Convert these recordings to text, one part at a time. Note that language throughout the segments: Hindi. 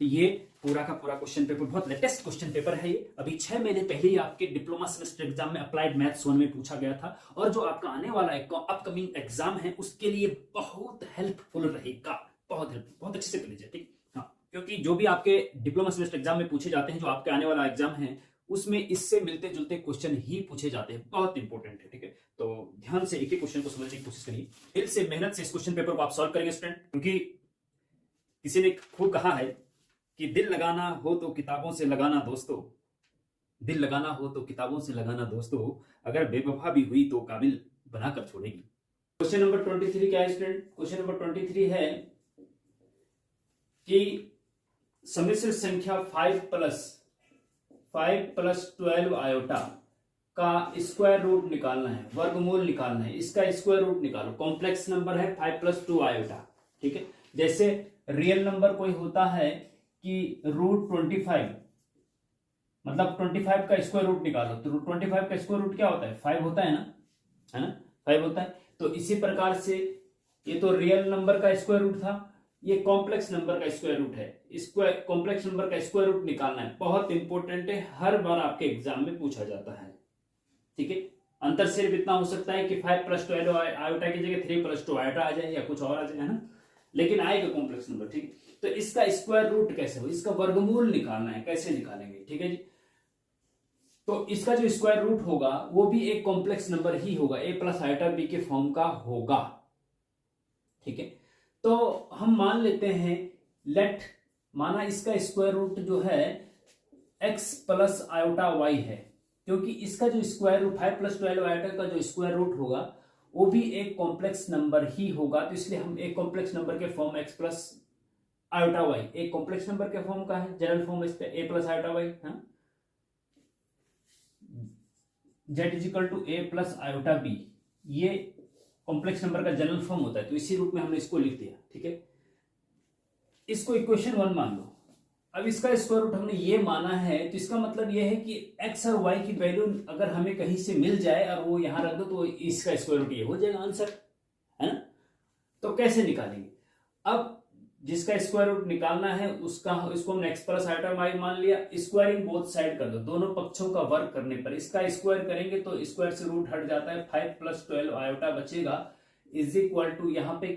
ये पूरा का पूरा क्वेश्चन पेपर बहुत लेटेस्ट क्वेश्चन पेपर है। ये अभी 6 महीने पहले ही आपके डिप्लोमा सेमेस्टर एग्जाम में अप्लाइड मैथ्स 1 में पूछा गया था, और जो आपका आने वाला अपकमिंग एग्जाम है उसके लिए बहुत हेल्पफुल रहेगा। बहुत अच्छे से कर लीजिए, ठीक। हाँ, क्योंकि जो भी आपके डिप्लोमा सेमेस्टर एग्जाम में पूछे जाते हैं, जो आपके आने वाला एग्जाम है उसमें इससे मिलते जुलते क्वेश्चन ही पूछे जाते हैं। बहुत इंपॉर्टेंट है, ठीक है। तो ध्यान से एक एक क्वेश्चन को समझने की कोशिश करिए, दिल से मेहनत से इस क्वेश्चन पेपर को आप सॉल्व करेंगे स्टूडेंट। क्योंकि किसी ने खूब कहा है कि दिल लगाना हो तो किताबों से लगाना दोस्तों, दिल लगाना हो तो किताबों से लगाना दोस्तों, अगर बेवफा भी हुई तो काबिल बनाकर छोड़ेगी। क्वेश्चन नंबर 23 क्या है स्टूडेंट? क्वेश्चन नंबर 23 है कि सम्मिश्र संख्या 5 प्लस 12 आयोटा का स्क्वायर रूट निकालना है, वर्गमूल निकालना है, इसका स्क्वायर रूट निकालो। कॉम्प्लेक्स नंबर है 5 प्लस 2 आयोटा, ठीक है। जैसे रियल नंबर कोई होता है कि रूट 25, मतलब 25 का स्क्वायर रूट निकालो, तो 25 का स्क्वायर रूट क्या होता है? 5 होता है ना, है ना, 5 होता है। तो इसी प्रकार से ये तो रियल नंबर का स्क्वायर रूट था, ये कॉम्प्लेक्स नंबर का स्क्वायर रूट है। स्क्वायर कॉम्प्लेक्स नंबर का स्क्वायर रूट निकालना है, बहुत इंपॉर्टेंट है, हर बार आपके एग्जाम में पूछा जाता है, ठीक है। अंतर सिर्फ इतना हो सकता है कि 5 प्लस 12 आयोटा की जगह 3 प्लस 2 आयोटा आ जाए या कुछ और आ जाए, है ना, लेकिन आएगा कॉम्प्लेक्स नंबर, ठीक है। तो इसका स्क्वायर रूट कैसे हो, इसका वर्गमूल निकालना है, कैसे निकालेंगे, ठीक है जी। तो इसका जो स्क्वायर रूट होगा वो भी एक कॉम्प्लेक्स नंबर ही होगा, a प्लस आयोटा बी के फॉर्म का होगा, ठीक है। तो हम मान लेते हैं, लेट माना इसका स्क्वायर रूट जो है x प्लस आयोटा y है, क्योंकि इसका जो स्क्वायर रूट 5 प्लस 12 आयोटा का जो स्क्वायर रूट होगा वो भी एक कॉम्प्लेक्स नंबर ही होगा, तो इसलिए हम एक कॉम्प्लेक्स नंबर के form x plus iota y, एक कॉम्प्लेक्स नंबर के फॉर्म का है, जनरल फॉर्म इस पे a plus iota y, z is equal to a plus iota b, ये कॉम्प्लेक्स नंबर का जनरल फॉर्म होता है, तो इसी रूप में हमने इसको लिख दिया, ठीक है। इसको इक्वेशन 1 मान लो। अब इसका स्क्वायर रूट हमने ये माना है, तो इसका मतलब ये है कि x और y की वैल्यू अगर हमें कहीं से मिल जाए और वो यहां रख दो तो इसका स्क्वायर रूट ये हो जाएगा आंसर, है ना। तो कैसे निकालेंगे? अब जिसका स्क्वायर रूट निकालना है उसका, इसको हमने x प्लस आयोटा y मान लिया, स्क्वायरिंग बोथ साइड कर दो, दोनों पक्षों का वर्क करने पर इसका स्क्वायर करेंगे तो स्क्वायर से रूट हट जाता है, 5 प्लस 12 आयोटा बचेगा, इज इक्वल टू यहाँ पे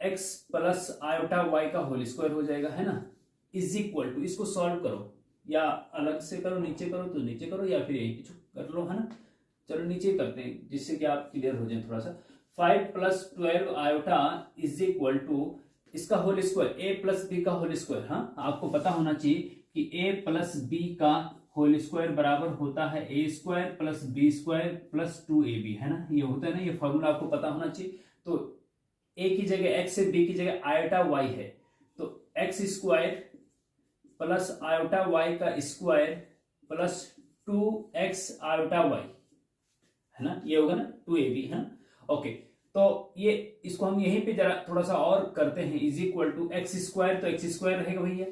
x प्लस आयोटा y का होल स्क्वायर हो जाएगा, है ना, इज इक्वल टू, इसको सॉल्व करो या अलग से करो, नीचे करो तो नीचे करो या फिर यही कर लो, है ना। चलो नीचे करते हैं जिससे कि आप क्लियर हो जाए थोड़ा सा। 5 plus 12 iota is equal to इसका whole square a plus B का होल स्क्वायर। हाँ, आपको पता होना चाहिए कि a प्लस बी का होल स्क्वायर बराबर होता है a square plus B square plus 2ab, है ना, ये होता है ना, ये फॉर्मूला आपको पता होना चाहिए। तो a की जगह x है, b की जगह आयोटा y है, तो x square plus iota y का square plus 2x iota y, है ना, ये होगा ना 2ab, है ना। ओके, तो ये इसको हम यहीं पे जरा थोड़ा सा और करते हैं, is equal to x square, तो एक्स स्क्वायर रहेगा भैया,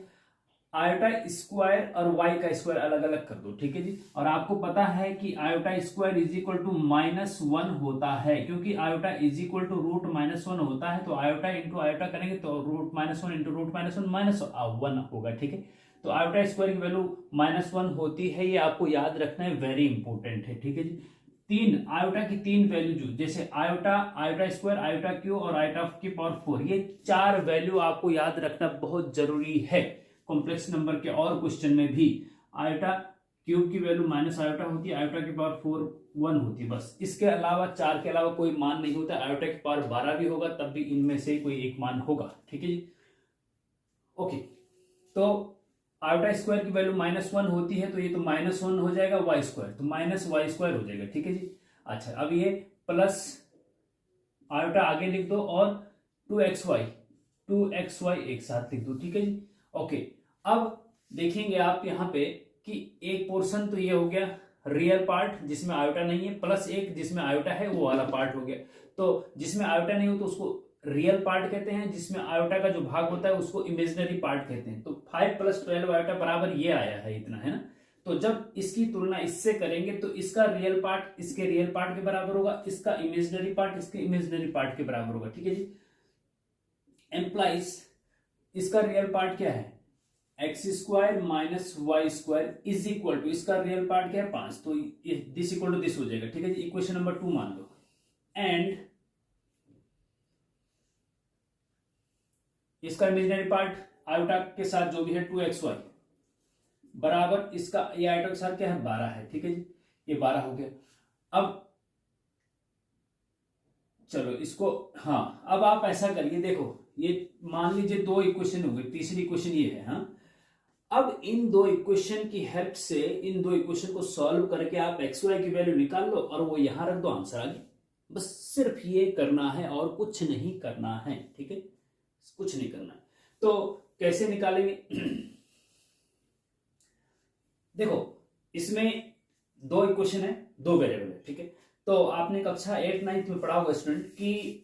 आयोटा स्क्वायर और y का स्क्वायर अलग अलग कर दो, ठीक है जी। और आपको पता है कि iota square is equal to -1 होता है, क्योंकि iota is equal to root -1 होता है, तो आयोटा इंटू आयोटा करेंगे तो रूट -1 इंटू रूट -1 होगा, ठीक है। तो आयोटा स्क्वायर की वैल्यू -1 होती है, ये आपको याद रखना है, वेरी इंपॉर्टेंट है, ठीक है जी। आयोटा की 3 वैल्यू, जो जैसे iota, iota square, iota Q और आयोटा की पावर 4, ये 4 वैल्यू आपको याद रखना बहुत जरूरी है कॉम्प्लेक्स नंबर के और क्वेश्चन में भी। आयोटा क्यूब की वैल्यू माइनस आयोटा होती है, आयोटा की पावर 4 1 होती है, बस इसके अलावा 4 के अलावा कोई मान नहीं होता। आयोटा की पावर 12 भी होगा तब भी इनमें से कोई एक मान होगा, ठीक है जी। ओके, तो आयोटा स्क्वायर की वैल्यू -1 होती है, तो ये तो -1 हो जाएगा वाई स्क्वायर, तो माइनस वाई स्क्वायर हो जाएगा, ठीक है जी। अच्छा, अब ये प्लस आयोटा आगे लिख दो और 2xy एक साथ लिख दो, ठीक है जी। ओके, अब देखेंगे आप यहाँ पे कि एक पोर्शन तो ये हो गया रियल पार्ट जिसमें आयोटा नहीं है, प्लस एक जिसमें आयोटा है वो वाला पार्ट हो गया। तो जिसमें आयोटा नहीं हो तो उसको रियल पार्ट कहते हैं, जिसमें आयोटा का जो भाग होता है उसको इमेजिनरी पार्ट कहते हैं। तो 5 प्लस 12 आयोटा बराबर ये आया है, इतना, है ना। तो जब इसकी तुलना इससे करेंगे तो इसका रियल पार्ट इसके रियल पार्ट के बराबर होगा, इसका इमेजिनरी पार्ट इसके इमेजिनरी पार्ट के बराबर होगा, ठीक है जी। एम्प्लाइज इसका रियल पार्ट क्या है, x square minus y square is equal to, इसका रियल पार्ट क्या है 5, तो दिस इक्वल टू दिस हो जाएगा, ठीक है जी। इक्वेशन नंबर 2 मान लो, एंड इसका इमेजिनरी पार्ट आयोटा के साथ जो भी है 2xy बराबर इसका ये आयोटा के साथ क्या है 12 है, ठीक है जी। ये 12 हो गया। अब चलो इसको, हाँ अब आप ऐसा करिए, देखो ये मान लीजिए 2 इक्वेशन हो गई, तीसरी इक्वेशन ये है। हाँ अब इन 2 इक्वेशन की हेल्प से इन 2 इक्वेशन को सॉल्व करके आप एक्स वाई की वैल्यू निकाल लो और वो यहां रख दो, आंसर आ गया। बस सिर्फ ये करना है और कुछ नहीं करना है, ठीक है, कुछ नहीं करना है। तो कैसे निकालेंगे? देखो इसमें 2 इक्वेशन है, 2 वेरिएबल है, ठीक है। तो आपने कक्षा 8 9 में पढ़ा होगा स्टूडेंट कि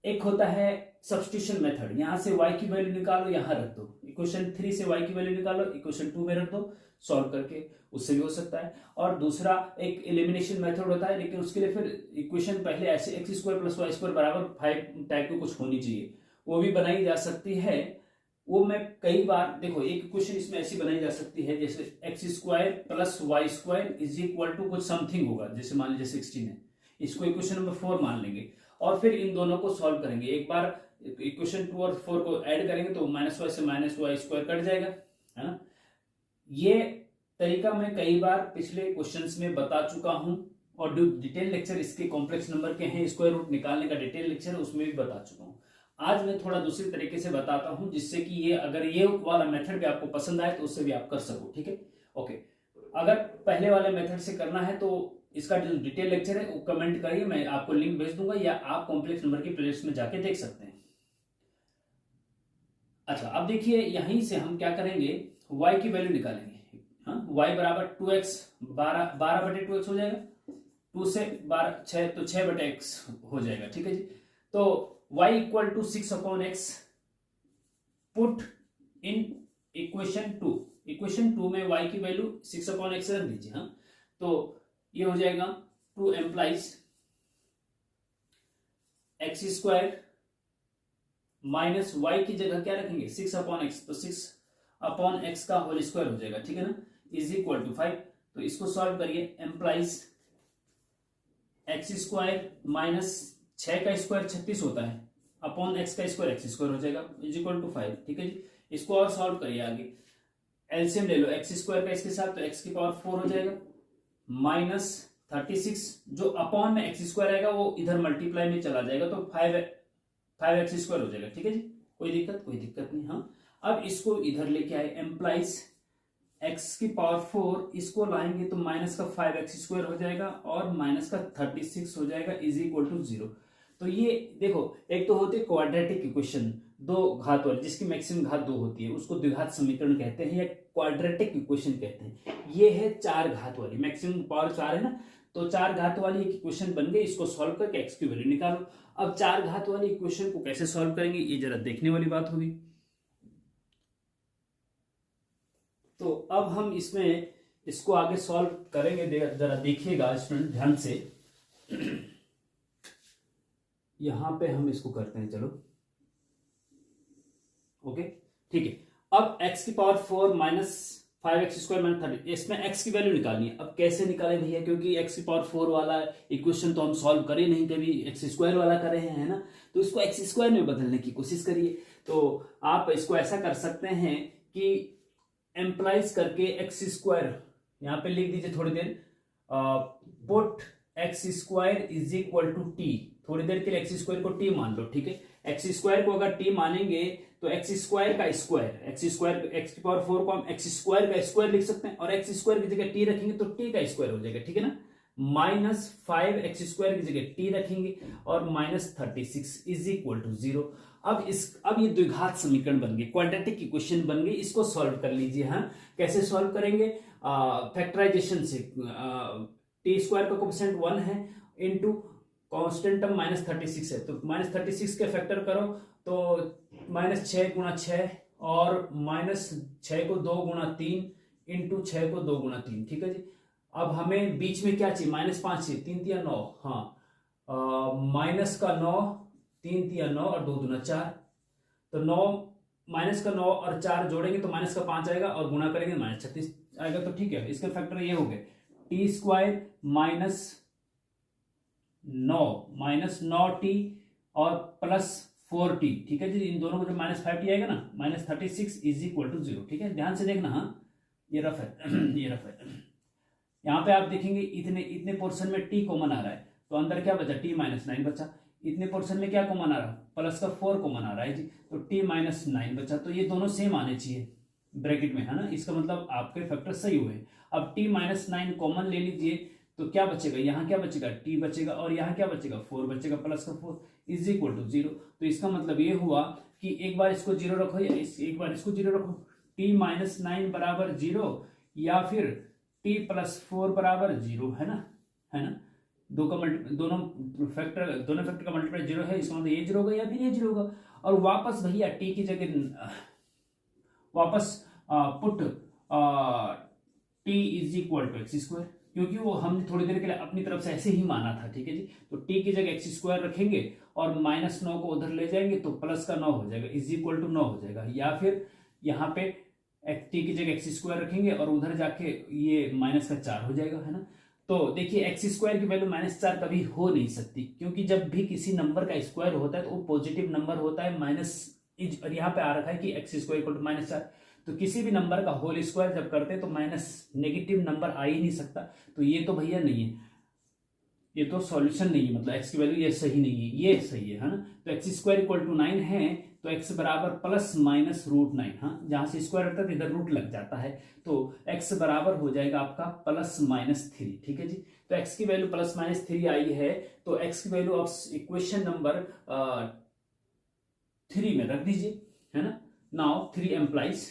एक होता है सब्स्टिट्यूशन मेथड, यहां से y की वैल्यू निकालो यहां रख दो, इक्वेशन 3 से y की वैल्यू निकालो इक्वेशन 2 में रख दो, सॉल्व करके, उससे भी हो सकता है। और दूसरा एक एलिमिनेशन मेथड होता है, लेकिन उसके लिए फिर इक्वेशन पहले ऐसे x square plus y square बराबर 5 टाइप की कुछ होनी चाहिए, वो भी बनाई जा सकती है। वो मैं कई बार, देखो एक इक्वेशन इसमें ऐसी बनाई जा सकती है जैसे x square plus y square is equal to कुछ समथिंग होगा, जैसे मान लीजिए 16 है, इसको इक्वेशन नंबर 4 मान लेंगे और फिर इन दोनों को सॉल्व करेंगे। एक बार इक्वेशन 2 और 4 को ऐड करेंगे तो माइनस वाई से माइनस वाई स्क्वायर कट जाएगा, है ना। ये तरीका मैं कई बार पिछले क्वेश्चंस में बता चुका हूं और डिटेल लेक्चर इसके कॉम्प्लेक्स नंबर के हैं, स्क्वायर रूट निकालने का डिटेल लेक्चर है, उसमें भी बता चुका हूं। आज मैं थोड़ा दूसरी तरीके से बताता हूं जिससे कि ये अगर ये वाला मेथड भी आपको पसंद आए तो उससे भी आप कर सको, ठीक है। ओके, अगर पहले वाले मेथड से करना है तो इसका जो डिटेल लेक्चर है वो कमेंट करिए, मैं आपको लिंक भेज दूंगा या आप कॉम्प्लेक्स नंबर की प्लेलिस्ट में जाके देख सकते हैं। अच्छा अब देखिए यहीं से हम क्या करेंगे, y की वैल्यू निकालेंगे। हाँ y बराबर 2x, 12/2x हो जाएगा, 2 से 12 6 तो 6/x हो जाएगा, ठीक है जी। तो y equal to 6/x put in equation 2, equation 2 में y की वैल्यू 6/x रख दीजिए। हाँ तो ये हो जाएगा 2 implies x square minus y की जगह क्या रखेंगे 6/x, तो 6/x का होल स्क्वायर हो जाएगा, ठीक है ना, इज इक्वल टू 5। तो इसको सॉल्व करिए, एम्प्लाइज एक्स स्क्वायर माइनस 6 का स्क्वायर 36 होता है, अपॉन एक्स का स्क्वायर एक्स स्क्वायर हो जाएगा इज इक्वल टू 5, ठीक है जी। इसको और सॉल्व करिए आगे, एलसीएम ले लो एक्स स्क्वायर का इसके साथ, तो एक्स की पावर 4 हो जाएगा माइनस 36, जो अपॉन में एक्स स्क्वायर आएगा वो इधर मल्टीप्लाई में चला जाएगा तो 5x स्क्वायर हो जाएगा, ठीक है जी। कोई दिक्कत नहीं। हाँ अब इसको इधर लेके आए, एम्प्लाइज x की पावर 4, इसको लाएंगे तो माइनस का 5x स्क्वायर हो जाएगा और माइनस का 36 हो जाएगा इज इक्वल टू 0। तो ये देखो एक तो होती है क्वाड्रेटिक इक्वेशन, 2 घात वाली जिसकी मैक्सिमम घात 2 होती है, उसको द्विघात समीकरण कहते हैं या क्वाड्रेटिक इक्वेशन कहते हैं। ये है 4 घात वाली, मैक्सिमम पावर 4 है ना, तो 4 घात वाली एक इक्वेशन बन गई, इसको सॉल्व करके एक्स की वैल्यू निकालो। अब 4 घात वाली इक्वेशन को कैसे सॉल्व करेंगे ये जरा देखने वाली बात होगी। तो अब हम इसमें इसको आगे सॉल्व करेंगे, जरा देखिएगा स्टूडेंट ध्यान से। यहां पे हम इसको करते हैं, चलो ओके ठीक है। अब x की power 4 minus 5x square minus 30, इसमें x की वैल्यू निकालनी है। अब कैसे निकालें भैया, क्योंकि x की पावर 4 वाला इक्वेशन तो हम सॉल्व करें नहीं, कभी x स्क्वायर वाला करे हैं, है ना, तो इसको x स्क्वायर में बदलने की कोशिश करिए। तो आप इसको ऐसा कर सकते हैं कि एम्प्लाइज करके x स्क्वायर यहां पे लिख दीजिए थोड़ी देर, put X square is equal to T, थोड़ी देर के लिए एक्स स्क्वायर को टी मान लो, ठीक है। एक्स स्क्वायर को अगर टी मानेंगे तो एक्स स्क्वायर का स्क्वायर, एक्स की पावर 4 को हम एक्स स्क्वायर का स्क्वायर लिख सकते हैं और एक्स स्क्वायर की जगह टी रखेंगे तो टी का स्क्वायर हो जाएगा, ठीक है ना, माइनस 5x स्क्वायर की जगह टी रखेंगे और माइनस 36 इज इक्वल टू 0। अब ये द्विघात समीकरण बन गए, क्वाड्रेटिक इक्वेशन बन गई, इसको सॉल्व कर लीजिए। हाँ कैसे सॉल्व करेंगे, फैक्टराइजेशन से, टी स्क्वायर का कोएफिशिएंट 1 है इनटू कांस्टेंट टर्म माइनस 36 है, तो माइनस 36 के फैक्टर करो तो माइनस 6 गुणा 6 और माइनस 6 को 2 गुणा 3 इंटू 6 को 2 गुणा 3, ठीक है जी। अब हमें बीच में क्या चाहिए, माइनस 5 चाहिए, 3 तिया 9, हाँ माइनस का 9, 3 तिया 9 और 2 दूना 4, तो 9 माइनस का 9 और 4 जोड़ेंगे तो माइनस का 5 आएगा और गुणा करेंगे -36 आएगा। तो ठीक है, इसके फैक्टर ये हो गए टी स्क्वायर -9 टी और +4 टी। ठीक है जी, इन दोनों को जो -5 टी आएगा ना, -36 इज इक्वल टू 0। ठीक है, ध्यान से देखना। हाँ, ये रफ है ये रफ है। यहाँ पे आप देखेंगे इतने इतने पोर्शन में टी कॉमन आ रहा है, तो अंदर क्या बचा, t-9 बचा। इतने पोर्शन में क्या कॉमन आ रहा है, प्लस का 4 कॉमन आ रहा है जी, तो t-9 बचा। तो ये दोनों सेम आने चाहिए ब्रैकेट में, है ना। इसका मतलब आपके फैक्टर सही हुए। अब t-9 कॉमन ले लीजिए, तो क्या बचेगा, यहाँ क्या बचेगा, t बचेगा और यहाँ क्या बचेगा, 4 बचेगा, प्लस का 4 इज इक्वल टू 0। तो इसका मतलब ये हुआ कि एक बार इसको 0 रखो या एक बार इसको 0 रखो, t-9 बराबर 0 या फिर t+4 बराबर 0, है ना, है ना। दोनों फैक्टर का मल्टीप्लाई 0 है, इसका मतलब ये 0 होगा या फिर ये 0 होगा। और वापस भैया t की जगह वापस put t is equal to x square, क्योंकि वो हमने थोड़ी देर के लिए अपनी तरफ से ऐसे ही माना था। ठीक है जी, तो t की जगह एक्स स्क्वायर रखेंगे और -9 को उधर ले जाएंगे तो प्लस का 9 हो जाएगा, इज इक्वल टू 9 हो जाएगा। या फिर यहाँ पे t की जगह एक्स स्क्वायर रखेंगे और उधर जाके ये -4 हो जाएगा, है ना। तो देखिए एक्स स्क्वायर की वैल्यू -4 कभी हो नहीं सकती, क्योंकि जब भी किसी नंबर का स्क्वायर होता है तो वो पॉजिटिव नंबर होता है और यहाँ पे आ रखा है कि एक्स स्क्वायर इक्वल टू -4। तो किसी भी नंबर का होल स्क्वायर जब करते हैं तो नेगेटिव नंबर आ ही नहीं सकता। तो ये तो भैया नहीं है, ये तो सॉल्यूशन नहीं है, मतलब एक्स की वैल्यू ये सही नहीं है, ये सही है ना। तो एक्स स्क्वायर इक्वल टू 9 है, तो एक्स बराबर ±√9। हाँ, जहां से स्क्वायर रहता है तो इधर रूट लग जाता है, तो एक्स बराबर हो जाएगा आपका +-3। ठीक है जी, तो एक्स की वैल्यू +-3 आई है, तो एक्स की वैल्यू आप इक्वेशन नंबर 3 में रख दीजिए, है ना। नाउ 3 एम्प्लाइज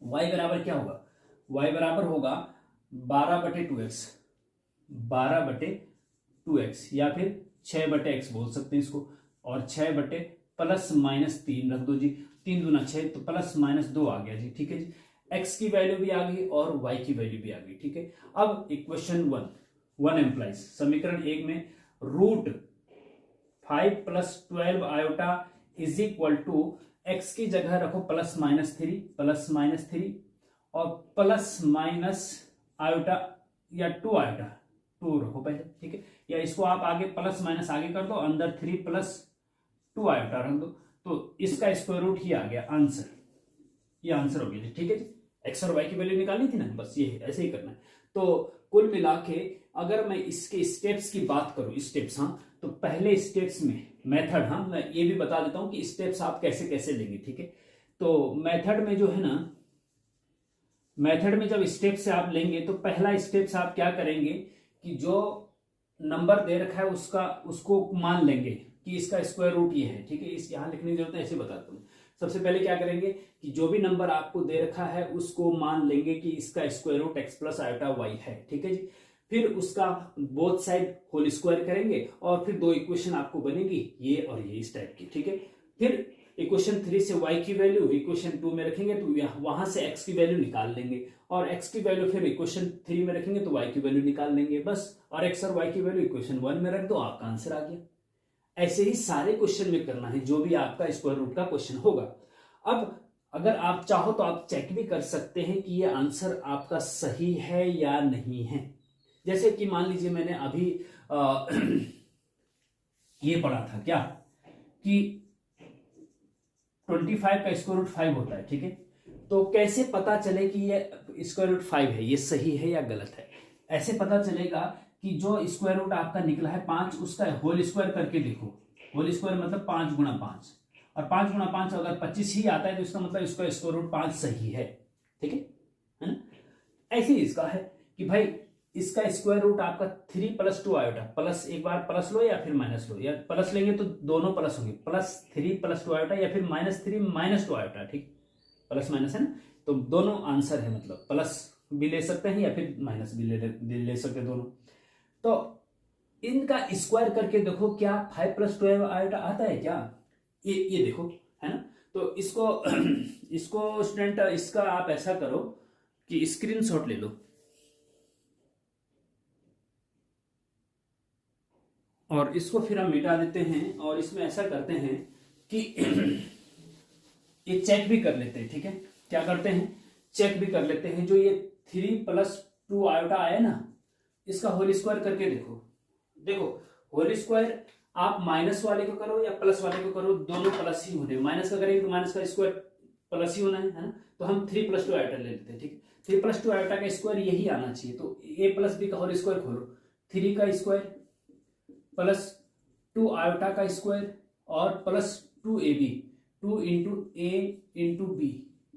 y बराबर क्या होगा, y बराबर होगा 12/2x, 12/2x या फिर 6/x बोल सकते हैं इसको, और 6/+-3 रख दो जी, 3 दूना 6 तो +-2 आ गया जी। ठीक है जी, x की वैल्यू भी आ गई और y की वैल्यू भी आ गई। ठीक है, अब इक्वेशन 1 एम्प्लाइज समीकरण 1 में √5 + 12 iota is equal to x की जगह रखो +-3 और प्लस आयोटा या 2 आयोटा 2 रखो पहले। ठीक है, या इसको आप आगे प्लस आगे कर दो, अंदर 3 + 2 आयोटा रख दो, तो इसका स्क्वायर रूट ही आ गया आंसर। ये आंसर हो गया। ठीक है जी, एक्स और वाई की वैल्यू निकालनी थी ना, बस ये ऐसे ही करना है। तो कुल मिला के अगर मैं इसके स्टेप्स की बात करूं, स्टेप्स, हाँ, तो पहले स्टेप्स में मेथड, हाँ, मैं ये भी बता देता हूं कि स्टेप्स आप कैसे कैसे लेंगे। ठीक है, तो मेथड में जो है ना, मेथड में जब स्टेप से आप लेंगे तो पहला स्टेप्स आप क्या करेंगे कि जो नंबर दे रखा है उसको मान लेंगे कि इसका स्क्वायर रूट ये है। ठीक है, इस यहां लिखने की जरूरत है, ऐसे बताता हूं। सबसे पहले क्या करेंगे कि जो भी नंबर आपको दे रखा है उसको मान लेंगे कि इसका square root x + iota y है। ठीक है जी, फिर उसका बोथ साइड होल स्क्वायर करेंगे और फिर 2 इक्वेशन आपको बनेगी, ये और ये, इस टाइप की। ठीक है, फिर इक्वेशन 3 से y की वैल्यू इक्वेशन 2 में रखेंगे तो वहां से x की वैल्यू निकाल लेंगे, और x की वैल्यू फिर इक्वेशन 3 में रखेंगे तो y की वैल्यू निकाल लेंगे, बस। और x और y की वैल्यू इक्वेशन 1 में रख दो, आपका आंसर आ गया। ऐसे ही सारे क्वेश्चन में करना है, जो भी आपका स्क्वायर रूट का क्वेश्चन होगा। अब अगर आप चाहो तो आप चेक भी कर सकते हैं कि ये आंसर आपका सही है या नहीं है। जैसे कि मान लीजिए मैंने अभी ये पढ़ा था क्या कि 25 का स्क्वायर रूट 5 होता है। ठीक है, तो कैसे पता चले कि ये स्क्वायर रूट 5 है, ये सही है या गलत है। ऐसे पता चलेगा कि जो स्क्वायर रूट आपका निकला है 5, उसका होल स्क्वायर करके देखो। होल स्क्वायर मतलब 5 × 5, और 5 × 5 अगर 25 ही आता है तो इसका मतलब इसका स्क्वायर रूट 5 सही है। ठीक है ना। ऐसे ही इसका है कि भाई इसका स्क्वायर रूट आपका 3 + 2 आयोटा, प्लस एक बार प्लस लो या फिर माइनस लो, या प्लस लेंगे तो दोनों प्लस होंगे, +3 + 2 आयोटा या फिर -3 - 2 आयोटा। ठीक, प्लस माइनस है ना, तो दोनों आंसर है, मतलब प्लस भी ले सकते हैं या फिर माइनस भी ले सकते हैं, दोनों। तो इनका स्क्वायर करके देखो क्या 5 + 12 आयोटा आता है क्या, ये देखो, है ना। तो इसको स्टूडेंट इसका आप ऐसा करो कि स्क्रीनशॉट ले लो और इसको फिर हम मिटा देते हैं, और इसमें ऐसा करते हैं कि ये चेक भी कर लेते हैं, ठीक है। क्या करते हैं, चेक भी कर लेते हैं। जो ये 3 + 2 आयोटा आया ना, इसका होल स्क्वायर करके देखो। देखो होल स्क्वायर आप माइनस वाले को करो या प्लस वाले को करो, दोनों प्लस ही होने। माइनस का करेंगे तो माइनस का स्क्वायर प्लस ही होना है ना। तो हम 3 + 2 आयोटा ले लेते हैं, ठीक है। 3 + 2 आयोटा का स्क्वायर यही आना चाहिए। तो a + b का होल स्क्वायर खोलो, 3 का स्क्वायर प्लस 2 आयोटा का स्क्वायर और प्लस 2ab, 2 × a × b,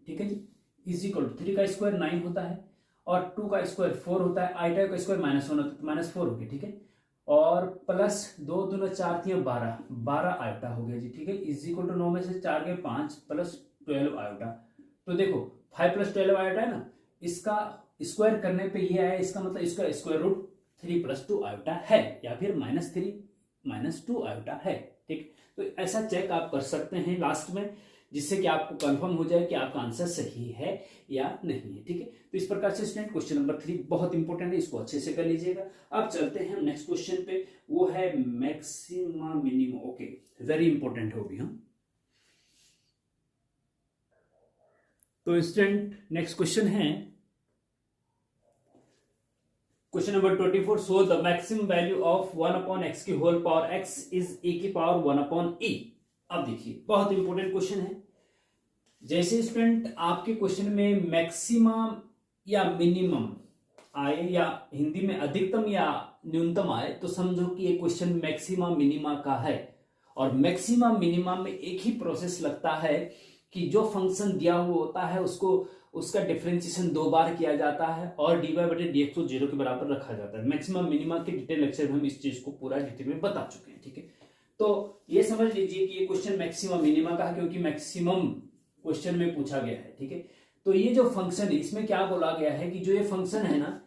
ठीक है जी, इज इक्वल टू 3 का स्क्वायर 9 होता है और 2 का स्क्वायर 4 होता है। आयोटा का स्क्वायर -1 होता है तो -4 हो गया, ठीक है। और प्लस 2 दूना 4 × 12, 12 आयोटा हो गया जी, ठीक है। इज इक्वल टू 9 में से 4 गए 5 प्लस 12 आयोटा। तो देखो 5 + 12 आयोटा है ना, इसका स्क्वायर करने पे ये आया, इसका मतलब इसका स्क्वायर रूट 3 + 2 आयोटा है या फिर -3 - 2 आयोटा है, ठीक। तो ऐसा चेक आप कर सकते हैं लास्ट में, जिससे कि आपको कंफर्म हो जाए कि आपका आंसर सही है या नहीं है, ठीक है। तो इस प्रकार से स्टूडेंट क्वेश्चन नंबर 3 बहुत इंपॉर्टेंट है, इसको अच्छे से कर लीजिएगा। अब चलते हैं हम नेक्स्ट क्वेश्चन पे, वो है maxima minimum. Okay, very important हो भी हम। तो स्टूडेंट नेक्स्ट क्वेश्चन है question number 24। So the maximum value of 1/x की whole power x is e⁻1/e। अब देखिए बहुत इंपॉर्टेंट क्वेश्चन है। जैसे स्टूडेंट आपके क्वेश्चन में मैक्सिमम या मिनिमम आए या हिंदी में अधिकतम या न्यूनतम आए, तो समझो कि ये क्वेश्चन मैक्सिमा मिनिमा का है। और मैक्सिमा मिनिमा में एक ही प्रोसेस लगता है कि जो फंक्शन दिया हुआ होता है उसको उसका डिफरेंशिएशन 2 बार किया जाता है और dy/dx को 0 के बराबर रखा जाता है। मैक्सिमम मिनिमा के डिटेल लेक्चर में हम इस चीज को पूरा डिटेल में बता चुके हैं, ठीक है। तो ये समझ लीजिए कि ये क्वेश्चन मैक्सिमम मिनिमा का है, क्योंकि मैक्सिमम क्वेश्चन में पूछा गया है, ठीक है। तो ये जो फंक्शन है इसमें क्या बोला गया है कि जो ये फंक्शन है ना,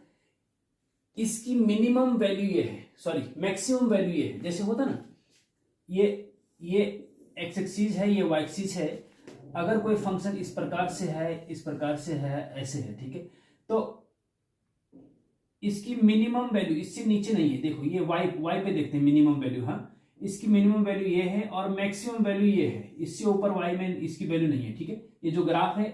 इसकी मिनिमम वैल्यू ये है, सॉरी मैक्सिमम वैल्यू ये है। जैसे होता ना, ये एक्स एक्सिस है, ये वाई एक्सिस है। अगर कोई फंक्शन इस प्रकार से है, इस प्रकार से है, ऐसे है, ठीक है, तो इसकी मिनिमम वैल्यू इससे नीचे नहीं है। देखो ये वाई पे देखते हैं मिनिमम वैल्यू, हाँ, इसकी मिनिमम वैल्यू ये है और मैक्सिमम वैल्यू ये है। इससे ऊपर वाई में इसकी वैल्यू नहीं है, ठीक है। ये जो ग्राफ है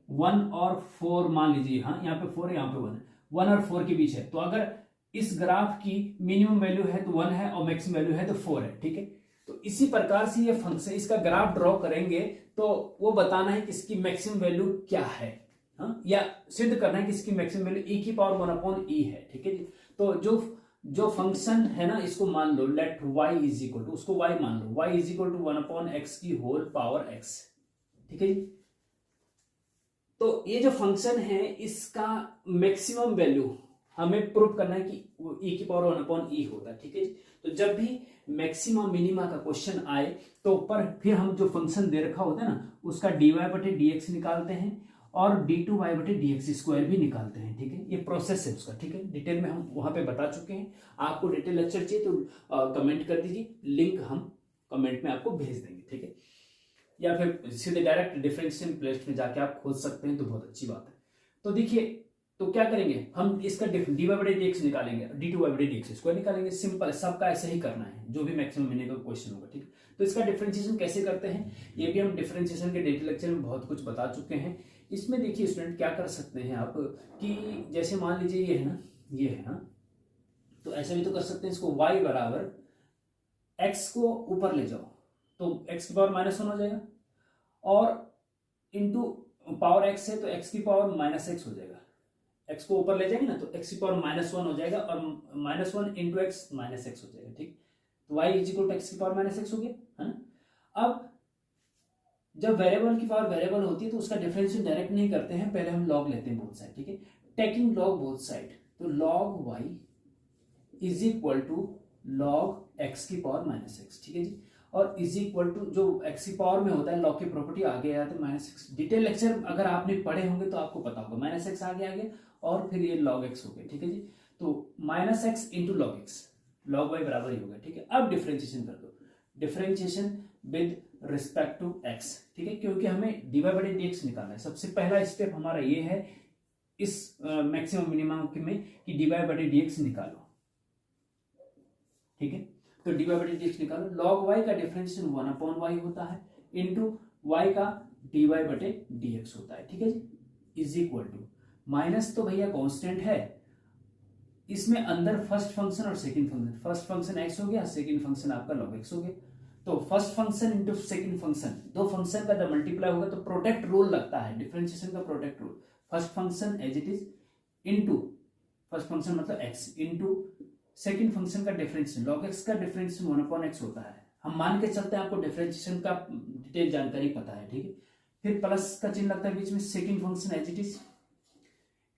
1 और 4 मान लीजिए, हाँ, यहाँ पे 4 है, यहाँ पे 1 है, 1 और 4 के बीच है। तो अगर इस ग्राफ की मिनिमम वैल्यू है तो 1 है और मैक्सिमम वैल्यू है तो 4 है, ठीक है। तो इसी प्रकार से ये फंक्शन, इसका ग्राफ ड्रॉ करेंगे तो वो बताना है कि इसकी मैक्सिमम वैल्यू क्या है, हाँ, या सिद्ध करना है कि इसकी मैक्सिमम वैल्यू e⁻1/e है, ठीक है जी। तो जो फंक्शन है ना, इसको मान लो let y is equal to, उसको y मान लो, y is equal to 1/x की होल पावर x, ठीक है जी। तो ये जो फंक्शन है इसका मैक्सिमम वैल्यू हमें प्रूव करना है कि e⁻1/e होता है, ठीक है जी। तो जब भी मैक्सिमम मिनिमा का क्वेश्चन आए तो ऊपर फिर हम जो फंक्शन दे रखा होता है ना, उसका dy/dx निकालते हैं और d2y/dx² भी निकालते हैं, ठीक है। ये प्रोसेस है उसका, ठीक है। डिटेल में हम वहां पे बता चुके हैं। आपको डिटेल लेक्चर चाहिए तो कमेंट कर दीजिए, लिंक हम कमेंट में आपको भेज देंगे, ठीक है। या फिर सीधे डायरेक्ट डिफरेंशियल प्लेस में जाके आप खोज सकते हैं, तो बहुत अच्छी बात है। तो देखिए, तो क्या करेंगे हम, इसका dy/dx निकालेंगे, d2y/dx² निकालेंगे। सिंपल, सबका ऐसे ही करना है जो भी मैक्सिमम मिनिमम का क्वेश्चन होगा, ठीक है। तो इसका डिफरेंशिएशन कैसे करते हैं, ये भी हम डिफरेंशिएशन के डिटेल लेक्चर में बहुत कुछ बता चुके हैं। इसमें देखिए स्टूडेंट क्या कर सकते हैं आप कि जैसे मान लीजिए ये है ना, ये है ना, तो ऐसा भी तो कर सकते हैं, इसको y बराबर x को ऊपर ले जाओ तो x की पावर -1 हो जाएगा और इंटू पावर x है तो x की पावर -x हो जाएगा। x को ऊपर ले जाएंगे ना तो x की पावर -1 हो जाएगा और -1 × x -x हो जाएगा, ठीक। तो y is equal to x की पावर -x हो गया, है ना। अब जब वेरिएबल की पावर वेरिएबल होती है तो उसका डिफरेंशियल डायरेक्ट नहीं करते हैं, पहले हम लॉग लेते हैं बोथ साइड, ठीक है। टेकिंग लॉग बोथ साइड, तो log y is equal to log x की पावर -x, ठीक है जी। और इज इक्वल टू जो x की पावर में होता है, लॉग की प्रॉपर्टी आगे आया तो -x। डिटेल लेक्चर अगर आपने पढ़े होंगे तो आपको पता होगा, -x आगे और फिर ये log x हो गया, ठीक है जी। तो -x × log x, log y बराबर ही होगा, ठीक है। अब डिफरेंशिएशन कर दो, differentiation with respect to x, ठीक है, क्योंकि हमें dy/dx निकालना है। सबसे पहला स्टेप हमारा ये है इस मैक्सिमम मिनिमम में कि dy/dx निकालो, ठीक है। तो dy/dx निकालो, log y का डिफरेंशिएशन 1/y होता है इंटू y का डी वाई बटे डी एक्स होता है, ठीक है जी, इज इक्वल टू माइनस तो भैया कांस्टेंट है, इसमें अंदर फर्स्ट फंक्शन और second function, first function x हो गया, सेकंड फंक्शन आपका log x हो गया, तो first function into second function, दो फंक्शन का जब मल्टीप्लाई होगा तो प्रोडक्ट रूल लगता है, डिफरेंशिएशन का product rule, first function as it is into first function मतलब x इंटू सेकंड फंक्शन का डिफरेंशिएशन, log x का डिफरेंशिएशन 1/x होता है, हम मान के चलते हैं आपको डिफरेंशिएशन का डिटेल जानकारी पता है, ठीक है, फिर प्लस का चिन्ह लगता है बीच में, second function as it is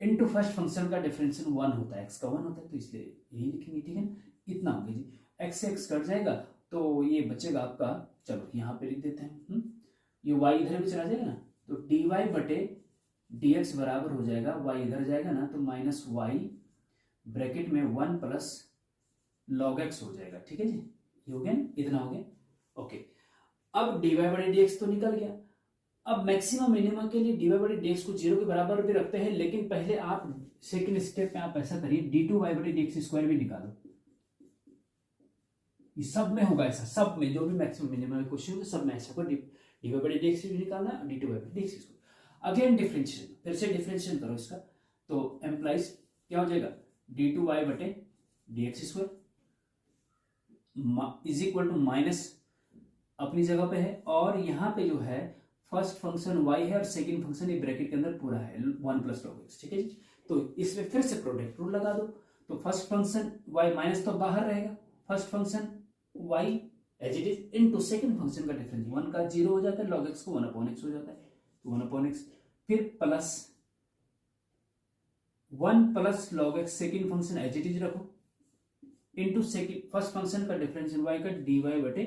into first function का डिफरेंशियल 1 होता है, x का 1 होता है, तो इसलिए यही लिखेंगे, ठीक है ना, इतना हो गया जी, x से x कट जाएगा तो ये बचेगा आपका, चलो यहाँ पे लिख देते हैं, ये y इधर भी चला जाएगा ना, तो dy बटे dx बराबर हो जाएगा, y इधर जाएगा ना तो माइनस वाई ब्रैकेट में 1 प्लस log x हो जाएगा, ठीक है जी, ये हो गया ना, इतना हो गया, ओके। अब dy बटे dx तो निकल गया, अब मैक्सिमम मिनिमम के लिए dy बटे dx को 0 के बराबर भी रखते हैं, लेकिन पहले आप सेकंड स्टेप में आप ऐसा करिए, d2y बटे dx स्क्वायर भी निकालो, ये सब में होगा ऐसा, सब में जो भी मैक्सिमम मिनिमम क्वेश्चन होगा सब में ऐसा होगा, dy बटे dx भी निकालना है, d2y बटे dx स्क्वायर, अगेन डिफरेंशिएशन, फिर से डिफरेंशिएशन करो इसका, तो एम्प्लाइज क्या हो जाएगा, d2y बटे dx square is equal to minus अपनी जगह पे है, और यहाँ पे जो है फर्स्ट फंक्शन y है और सेकंड फंक्शन ये ब्रैकेट के अंदर पूरा है 1 प्लस log x, ठीक है जी, तो इसमें फिर से प्रोडक्ट रूल लगा दो, तो फर्स्ट फंक्शन y माइनस तो बाहर रहेगा, first function y as it is into second function का डिफरेंस 1 का 0 हो जाता है, log x को 1/x हो जाता है, तो 1/x, फिर plus 1 plus log x second function as it is रखो इनटू सेकंड फर्स्ट फंक्शन का डिफरेंशियल y का dy बटे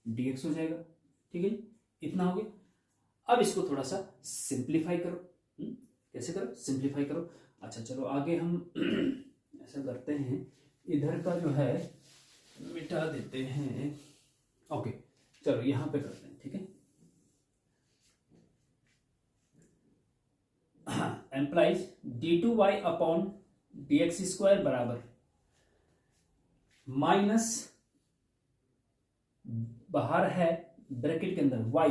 dx हो जाएगा, ठीक है, इतना हो गया। अब इसको थोड़ा सा सिंप्लीफाई करो, कैसे करो, सिंप्लीफाई करो, अच्छा चलो आगे हम ऐसा करते हैं, इधर का जो है मिटा देते हैं, ओके चलो यहां पे करते हैं, ठीक है, implies d2y upon dx square बराबर माइनस बाहर है ब्रैकेट के अंदर y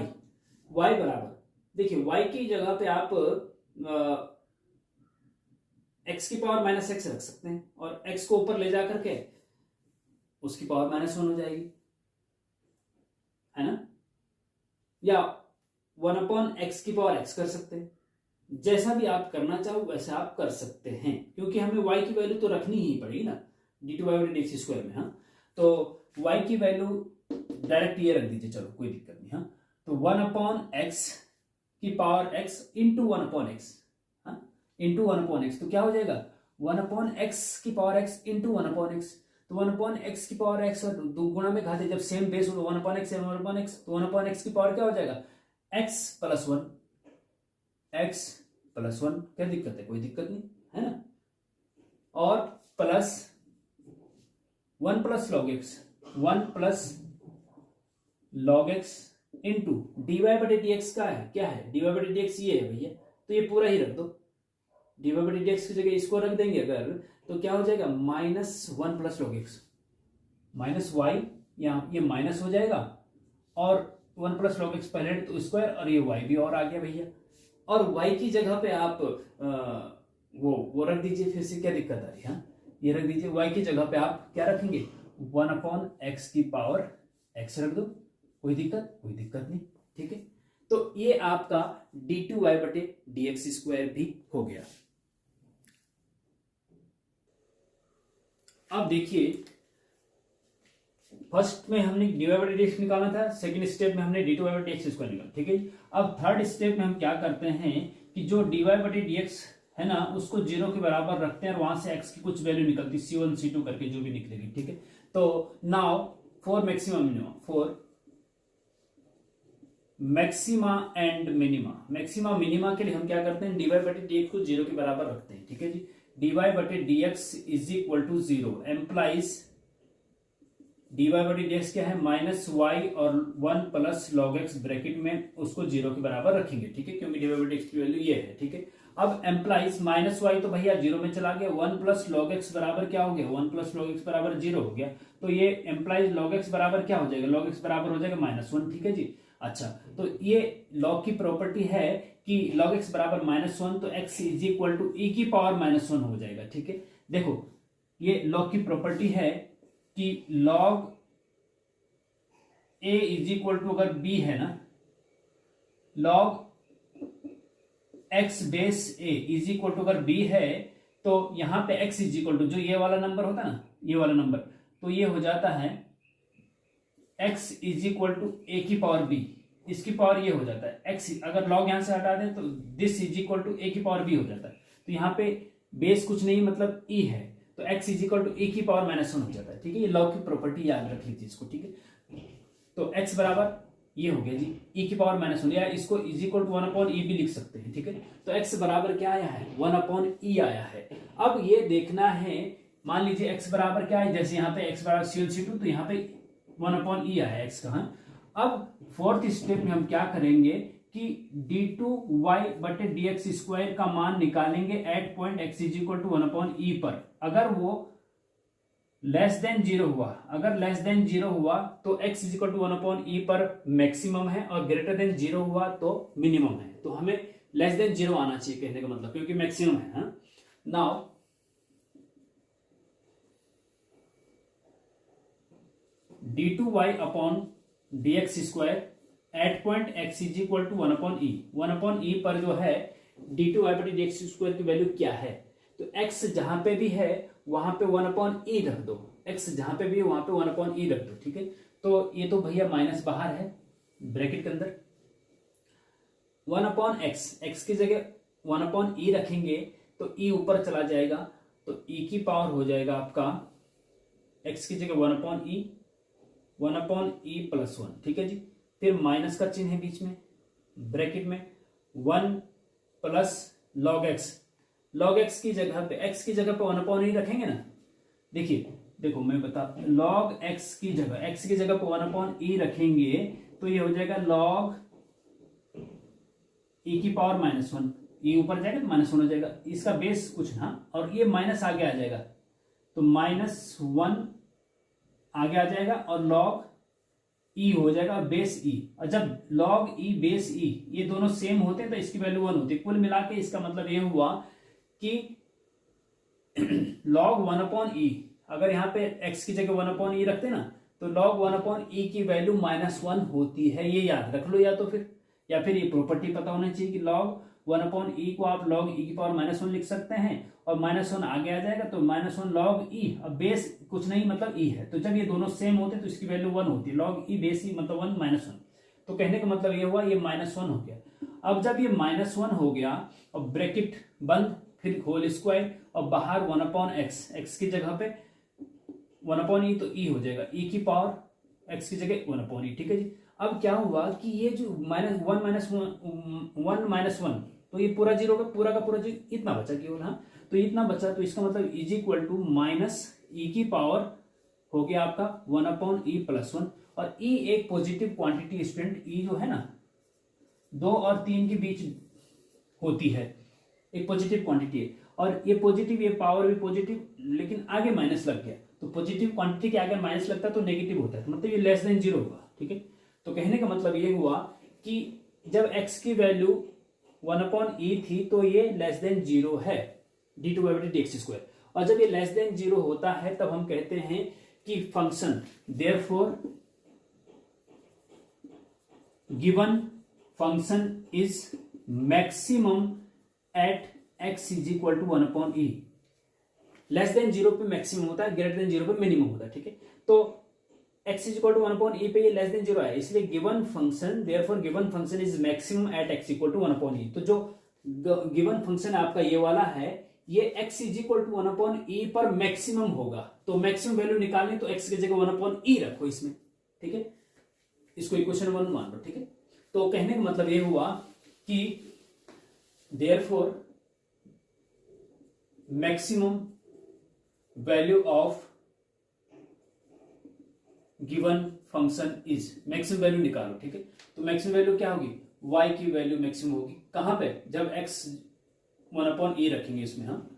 बराबर, देखिए y की जगह पे आप x की पावर माइनस एक्स रख सकते हैं, और x को ऊपर ले जा करके उसकी पावर -1 हो जाएगी, है ना, या 1/x की पावर x कर सकते हैं, जैसा भी आप करना चाहो वैसा आप कर सकते हैं, क्योंकि हमें y की वैल्यू तो रखनी ही पड़ेगी ना d2y बटे dx स्क्वायर में, हाँ, तो y की वैल्यू डायरेक्ट ये रख दीजिए, चलो कोई दिक्कत नहीं, हाँ, तो 1/x की पावर x इंटू 1/x, हाँ, इंटू 1/x, तो क्या हो जाएगा 1/x की पावर x इंटू 1/x, तो 1/x की पावर x और गुणा में घाते जब सेम बेस हो तो 1/x है 1/x, तो 1/x की पावर क्या हो जाएगा x प्लस 1, क्या दिक्कत है, कोई दिक्कत नहीं है ना, और plus 1 plus log x, 1 plus log x into dy बटे dx का है, क्या है dy बटे dx ये है भैया, तो ये पूरा ही रख दो, dy बटे dx की जगह इसको रख देंगे अगर, तो क्या हो जाएगा -1 plus log x, minus y, यहाँ ये माइनस हो जाएगा, और 1 प्लस log x पहले तो स्क्वायर, और ये y भी और आ गया भैया, और y की जगह पे आप वो रख दीजिए, फिर से क्या दिक्कत आ रही है, हाँ, ये रख दीजिए, y की जगह पे आप क्या रखेंगे 1/x की पावर x रख दो, कोई दिक्कत नहीं, ठीक है, तो ये आपका d2y बटे dx स्क्वायर भी हो गया। अब देखिए फर्स्ट में हमने dy बटे dx निकालना था, सेकंड स्टेप में हमने d2y बटे dx स्क्वायर निकाला, ठीक है। अब थर्ड स्टेप में हम क्या करते हैं कि जो dy बटे dx है ना उसको 0 के बराबर रखते हैं, और वहां से x की कुछ वैल्यू निकलती है c1 c2 करके जो भी निकलेगी, ठीक है। तो now for maximum minimum, for maxima and minima, maxima minima के लिए हम क्या करते हैं dy बटे dx को 0 के बराबर रखते हैं, ठीक है जी। dy बटे dx is equal to 0 implies dy बटे dx क्या है -y और 1 प्लस log x ब्रैकेट में उसको 0 के बराबर रखेंगे, ठीक है, क्योंकि dy बटे dx की वैल्यू ये है, ठीक है। अब एम्प्लाइज -y तो भैया 0 में चला गया, 1 प्लस log x बराबर क्या हो गया 1 प्लस log x बराबर 0 हो गया, तो ये एम्प्लाइज log x बराबर क्या हो जाएगा, log x बराबर हो जाएगा -1, ठीक है जी। अच्छा, तो ये log की प्रॉपर्टी है कि log x बराबर -1, तो x is equal to e की पावर -1 हो जाएगा। ठीक है, देखो ये log की प्रॉपर्टी है कि log a is equal to, अगर b है ना, log x base a is equal to अगर b है, तो यहां पे x इज इक्वल टू, जो ये वाला नंबर होता है ना, ये वाला नंबर, तो ये हो जाता है x is equal to a की पावर b, इसकी पावर ये हो जाता है x, अगर log यहां से हटा दें तो this is equal to a की पावर b हो जाता है। तो यहाँ पे बेस कुछ नहीं मतलब e है, तो x is equal to a की पावर -1 हो जाता है। ठीक है, ये लॉग की प्रॉपर्टी याद रख लीजिए इसको। ठीक है, तो x बराबर ये हो गया जी e की पावर -1, या इसको इज इक्वल टू 1/e भी लिख सकते हैं। ठीक है, तो x बराबर क्या आया है, 1/e आया है। अब ये देखना है, मान लीजिए x बराबर क्या है, जैसे यहाँ पे x बराबर CL/C2, तो यहाँ पे 1/e आया x का। अब फोर्थ स्टेप में हम क्या करेंगे कि d2y बटे dx स्क्वायर का मान निकालेंगे at point x is equal to 1/e पर। अगर वो लेस देन 0 हुआ, अगर लेस देन 0 हुआ तो x is equal to 1/e पर मैक्सिमम है, और ग्रेटर देन 0 हुआ तो मिनिमम है। तो हमें लेस देन 0 आना चाहिए कहने का मतलब, क्योंकि मैक्सिमम है। Now d2y upon dx square at point x is equal to 1/e, 1/e पर जो है d2y बटे dx स्क्वायर की वैल्यू क्या है, तो x जहां पे भी है वहां पे 1/e रख दो, x जहां पे भी है वहां पे 1/e रख दो। ठीक है, तो ये तो भैया माइनस बाहर है ब्रैकेट के अंदर, 1/x, x की जगह 1/e रखेंगे तो e ऊपर चला जाएगा, तो e की पावर हो जाएगा आपका x की जगह 1/e, 1/e + 1। ठीक है जी, फिर माइनस का चिन्ह है बीच में ब्रैकेट में, 1 plus log x, log x की जगह पे, x की जगह पे 1/e रखेंगे ना, देखिए देखो मैं बता, log x की जगह पे 1/e रखेंगे तो ये हो जाएगा log e की पावर -1, e ऊपर जाएगा तो -1 हो जाएगा, इसका बेस कुछ ना, और ये माइनस आगे आ जाएगा तो -1 आगे आ जाएगा, और log e हो जाएगा बेस e, और जब log e बेस e ये दोनों सेम होते हैं तो इसकी वैल्यू 1 होती है। कुल मिला के इसका मतलब ये हुआ कि log 1/e, अगर यहाँ पे x की जगह 1/e रखते ना, तो log 1/e की वैल्यू -1 होती है, ये याद रख लो, या फिर ये प्रॉपर्टी पता होना चाहिए कि log 1/e को आप log e की पावर -1 लिख सकते हैं, और -1 आगे आ जाएगा तो -1 log e, अब बेस कुछ नहीं मतलब e है, तो जब ये दोनों सेम होते हैं तो इसकी वैल्यू 1 होती है, log e बेस e मतलब 1 -1, तो कहने का मतलब ये हुआ ये -1 हो गया। अब जब ये -1 हो गया और ब्रैकेट बंद, फिर होल स्क्वायर, और बाहर 1/x, x की जगह पे 1/e तो e हो जाएगा, e की पावर x की जगह 1/e। ठीक है जी, अब क्या हुआ कि ये जो -1 तो ये पूरा जीरो का पूरा जीरो, इतना बचा केवल। हाँ, तो इतना बचा, तो इसका मतलब इज इक्वल टू -e की पावर हो गया आपका 1/e + 1, और e एक पॉजिटिव क्वांटिटी स्टूडेंट, e जो है ना 2 और 3 के बीच होती है, एक पॉजिटिव क्वांटिटी है, और ये पॉजिटिव, ये पावर भी पॉजिटिव, लेकिन आगे माइनस लग गया, तो पॉजिटिव क्वांटिटी के आगे माइनस लगता है तो नेगेटिव होता है, तो मतलब ये लेस देन 0 होगा। ठीक है, तो कहने का मतलब ये हुआ कि जब x की वैल्यू 1/e थी तो ये लेस देन 0 है, d2y बटे dx स्क्वायर, और जब ये लेस देन 0 होता है तब हम कहते हैं कि function, therefore given function is maximum at x is equal to 1/e। Less than 0 पे मैक्सिमम होता है, ग्रेटर देन 0 पे मिनिमम होता है। ठीक है, तो x is equal to 1/e पे ये लेस देन 0 है, इसलिए given function, therefore given function is maximum at x equal to 1/e। तो जो गिवन फंक्शन आपका ये वाला है, ये x is equal to 1/e पर मैक्सिमम होगा, तो मैक्सिमम वैल्यू निकालनी तो x की जगह 1/e रखो इसमें। ठीक है, इसको इक्वेशन 1 मान लो। ठीक है, तो कहने का मतलब ये हुआ कि therefore maximum value of given function is, maximum value निकालो। ठीक है, तो मैक्सिमम वैल्यू क्या होगी, y की वैल्यू मैक्सिमम होगी कहां पे, जब x 1/e रखेंगे इसमें, हाँ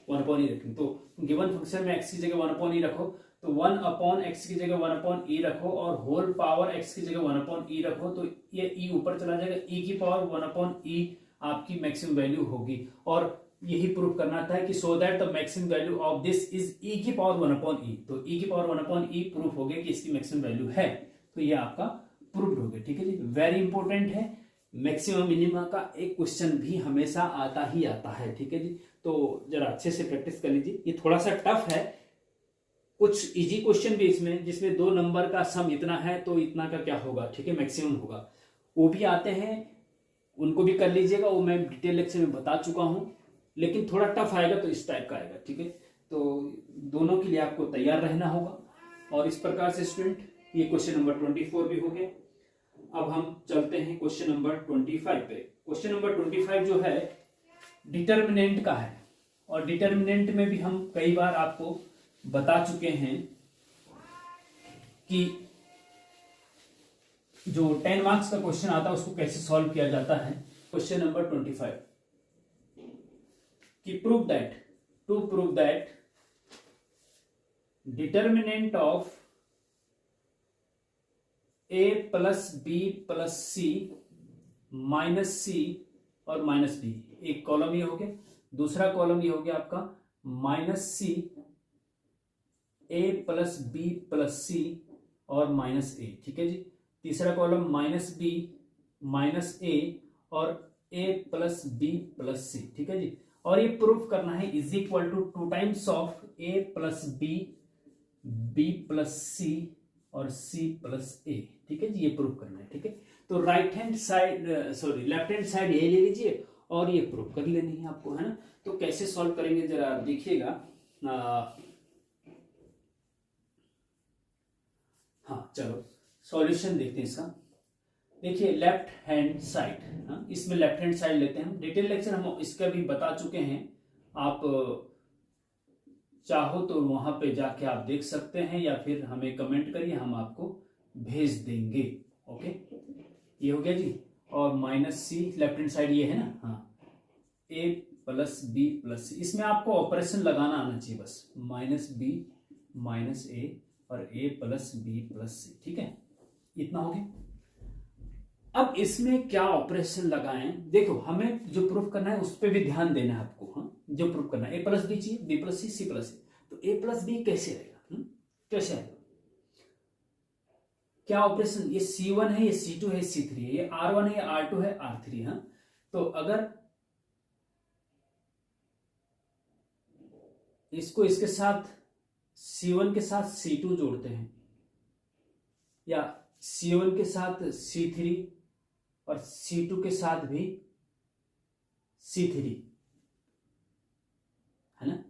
1/e रखेंगे, तो गिवन फंक्शन में x की जगह 1/e रखो, तो 1/x की जगह 1/e रखो और होल पावर x की जगह 1/e रखो, तो ये e ऊपर चला जाएगा, e की पावर 1/e आपकी मैक्सिमम वैल्यू होगी। और यही प्रूफ करना था कि so that the maximum value of this is e की पावर 1/e, तो e की पावर 1/e प्रूफ हो गया कि इसकी मैक्सिमम वैल्यू है, तो ये आपका प्रूफ हो गया। ठीक है जी, वेरी इंपॉर्टेंट है, मैक्सिमम मिनिमा का एक क्वेश्चन भी हमेशा आता ही आता है। ठीक है जी, तो जरा अच्छे से प्रैक्टिस कर लीजिए, ये थोड़ा सा टफ है, कुछ इजी क्वेश्चन भी इसमें, जिसमें 2 नंबर का सम इतना है तो इतना का क्या होगा, ठीक है, मैक्सिमम होगा, वो भी आते हैं, उनको भी कर लीजिएगा, वो मैं डिटेल लेक्चर में बता चुका हूं, लेकिन थोड़ा टफ आएगा तो इस टाइप का आएगा। ठीक है, तो दोनों के लिए आपको तैयार रहना होगा। और इस प्रकार से स्टूडेंट ये क्वेश्चन नंबर 24 भी हो गया। अब हम चलते हैं क्वेश्चन नंबर 25 पे। क्वेश्चन नंबर 25 जो है डिटर्मिनेंट का है, और डिटर्मिनेंट में भी हम कई बार आपको बता चुके हैं कि जो 10 मार्क्स का क्वेश्चन आता है उसको कैसे सॉल्व किया जाता है। क्वेश्चन नंबर 25 कि prove that determinant of a plus B plus C minus C और माइनस बी, एक कॉलम ये हो गया, दूसरा कॉलम ये हो गया आपका minus C a plus B plus C और माइनस ए। ठीक है जी, तीसरा column minus B minus A और a plus B plus C. ठीक है जी, और ये प्रूफ करना है is equal to 2 times of a plus B plus C और c प्लस ए। ठीक है जी, ये प्रूफ करना है। ठीक है, तो लेफ्ट हैंड साइड ये ले लीजिए और ये प्रूफ कर लेनी है आपको, है ना। तो कैसे सॉल्व करेंगे जरा देखिएगा। हाँ चलो सॉल्यूशन देखते हैं इसका। देखिए लेफ्ट हैंड साइड, इसमें लेफ्ट हैंड साइड लेते हैं हम। डिटेल लेक्चर हम इसका भी बता चुके हैं, आप चाहो तो वहां पे जाके आप देख सकते हैं या फिर हमें कमेंट करिए, हम आपको भेज देंगे। ओके, ये हो गया जी। और माइनस सी लेफ्ट हैंड साइड ये है ना, हाँ, ए प्लस बी प्लस सी, इसमें आपको ऑपरेशन लगाना आना चाहिए बस, माइनस बी माइनस ए और A plus B plus C. ठीक है, इतना हो गया। अब इसमें क्या ऑपरेशन लगाएं, देखो हमें जो प्रूफ करना है उस पर भी ध्यान देना है आपको। हाँ, जो प्रूफ करना है, ए प्लस बी चाहिए, बी प्लस सी प्लस सी, तो ए प्लस बी कैसे आएगा, कैसे आएगा, क्या ऑपरेशन, ये C1 है, ये C2 है, C3 है, ये R1 है, ये R2 है, R3 है। तो अगर इसको इसके साथ C1 के साथ C2 जोड़ते हैं, या C1 के साथ C3 और C2 के साथ भी C3, है ना,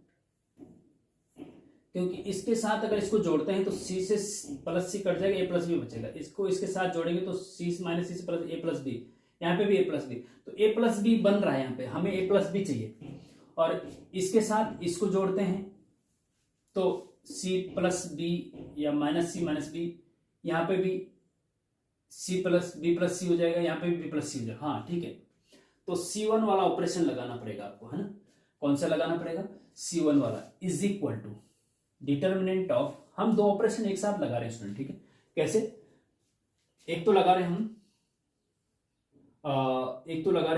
क्योंकि इसके साथ अगर इसको जोड़ते हैं तो C से प्लस सी कट जाएगा, A प्लस बी बचेगा। इसको इसके साथ जोड़ेंगे तो C माइनस सी से प्लस A प्लस बी, यहाँ पे भी A प्लस बी, तो A प्लस बी बन रहा है, यहाँ पे हमें A प्लस बी चाहिए। और इसके साथ इसको जोड़ते हैं तो C प्लस बी या माइनस सी, यहाँ पे भी C प्लस बी प्लस सी हो जाएगा, यहाँ पे भी बी प्लस सी हो जाएगा। हाँ ठीक है, तो C1 वाला ऑपरेशन लगाना पड़ेगा आपको, है ना। कौन सा लगाना पड़ेगा, C1 वाला, is equal to determinant of, हम दो ऑपरेशन एक साथ लगा रहे हैं स्टूडेंट। ठीक है, कैसे, एक तो लगा रहे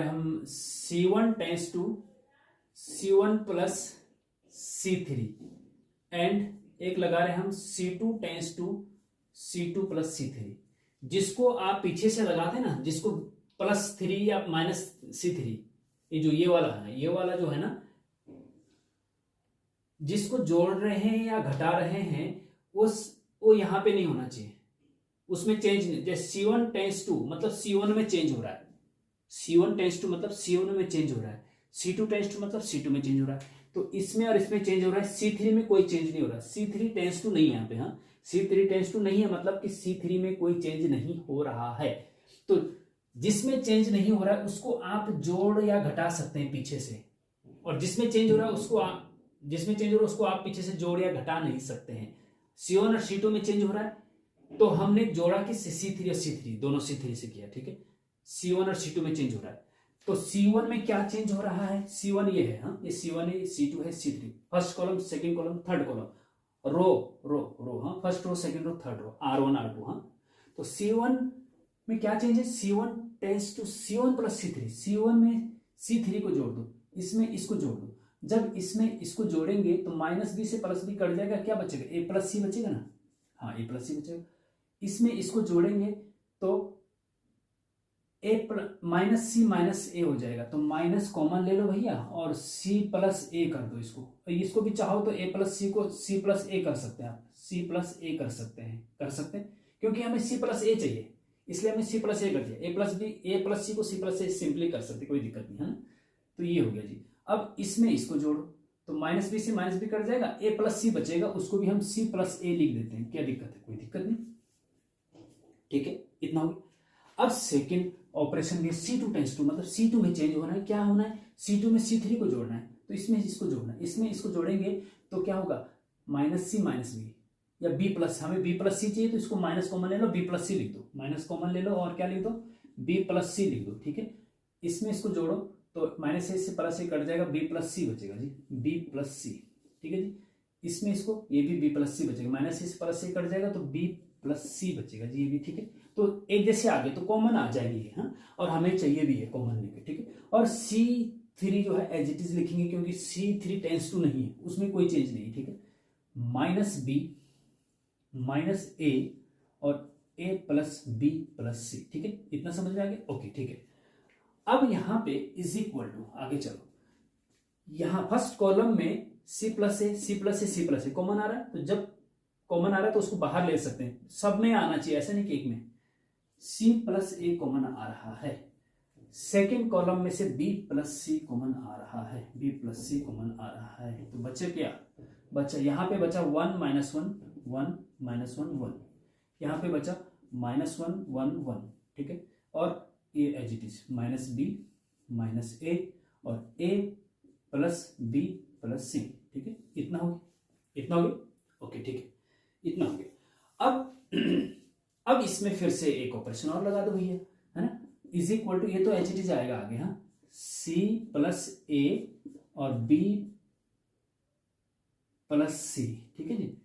हम C1 tense to C1 plus C3 and एक लगा रहे हम C2 tense to C2 plus C3, जिसको आप पीछे से लगाते हैं ना, जिसको प्लस 3 या माइनस C3, ये जो ये वाला है, ये वाला जो है ना, जिसको जोड़ रहे हैं या घटा रहे हैं वो यहां पे नहीं होना चाहिए, उसमें चेंज नहीं। जैसे C1 टेंस टू मतलब C1 में चेंज हो रहा है, C1 टेंस टू मतलब C1 में चेंज हो रहा है, C2 टेंस टू मतलब C2 में चेंज हो रहा है, तो इसमें और इसमें चेंज हो रहा है। C3 में कोई चेंज नहीं हो रहा है, C3 टेंस टू नहीं है यहाँ पे। हाँ, C3 टेंस टू नहीं है, मतलब कि C3 में कोई चेंज नहीं हो रहा है। तो जिसमें चेंज नहीं हो रहा है उसको आप जोड़ या घटा सकते हैं पीछे से, और जिसमें चेंज हो रहा है उसको आप पीछे से जोड़ या घटा नहीं सकते हैं। C1 और C2 में चेंज हो रहा है तो हमने जोड़ा कि C3 और C3, दोनों C3 से किया। ठीक है, C1 और C2 में चेंज हो रहा है, तो C1 में क्या चेंज हो रहा है, C1 ये है, हाँ, ये C1 है, C2 है, C3, first column, second column, third column, row हाँ, first row second row third row, R1 R2 हाँ। तो C1 में क्या चेंज है, C1 tense to C1 plus C3, C1 में C3 को जोड़ दो, इसमें इसको जोड़ दो। जब इसमें इसको जोड़ेंगे तो माइनस बी से प्लस बी कट जाएगा, क्या बचेगा, ए प्लस सी बचेगा ना, हाँ ए प्लस सी बचेगा। इसमें इसको जोड़ेंगे तो ए माइनस सी माइनस ए हो जाएगा, तो माइनस कॉमन ले लो भैया और सी प्लस ए कर दो इसको भी चाहो तो ए प्लस सी को सी प्लस ए कर सकते हैं आप, सी प्लस ए कर सकते हैं क्योंकि हमें सी प्लस ए चाहिए, इसलिए हमने सी प्लस ए कर दिया। ए प्लस सी को सी प्लस ए सिंपली कर सकते, कोई दिक्कत नहीं है ना। तो ये हो गया जी। अब इसमें इसको जोड़ो तो माइनस बी से माइनस बी कट जाएगा, ए प्लस सी बचेगा, उसको भी हम सी प्लस ए लिख देते हैं, क्या दिक्कत है, कोई दिक्कत नहीं, ठीक है। इतना हो गया। अब सेकेंड ऑपरेशन में C2 टेंस टू, मतलब C2 में चेंज होना है, क्या होना है, C2 में C3 को जोड़ना है, तो इसमें इसको जोड़ना है, इसमें इसको जोड़ेंगे तो क्या होगा, माइनस सी माइनस बी या बी प्लस, हमें बी प्लस सी चाहिए तो इसको माइनस कॉमन ले लो, बी प्लस सी लिख दो, माइनस कॉमन ले लो और क्या लिख दो, बी प्लस सी लिख दो, ठीक है। इसमें इसको जोड़ो तो माइनस ए से प्लस ए कट जाएगा, बी प्लस सी बचेगा जी, बी प्लस सी, ठीक है जी। इसमें इसको ये भी बी प्लस सी बचेगा, माइनस ए से प्लस ए कट जाएगा तो बी प्लस सी बचेगा जी, ये भी ठीक है। तो एक जैसे आगे तो कॉमन आ जाएगी, हाँ, और हमें चाहिए भी है कॉमन लेके, ठीक है। और C3 जो है एज इट इज लिखेंगे क्योंकि C3 टेंस टू नहीं है, उसमें कोई चेंज नहीं है, ठीक है। माइनस बी माइनस ए और A plus B plus C, ठीक है, इतना समझ में आ गया, ओके ठीक है। अब यहां पे इज इक्वल टू, आगे चलो, यहां फर्स्ट कॉलम में C plus A C plus A C plus A common आ रहा है, तो जब कॉमन आ रहा है तो उसको बाहर ले सकते हैं, सब में आना चाहिए, ऐसा नहीं कि एक में। C प्लस ए कॉमन आ रहा है, सेकेंड कॉलम में से B प्लस सी कॉमन आ रहा है, B प्लस सी कॉमन आ रहा है, तो बचे क्या, बचा यहां पे बचा 1 माइनस 1 1 माइनस 1 1, यहां पे बचा माइनस 1 1 1, ठीक है। और A as it is minus B minus A और A plus B plus C, ठीक है, इतना हो गया, इतना हो गया, ओके ठीक है, इतना हो गया। अब इसमें फिर से एक ऑपरेशन और लगा दो भैया, है ना, इज इक्वल टू, ये तो एच इट इज आएगा आगे, हाँ, सी प्लस ए और बी प्लस सी, ठीक है जी।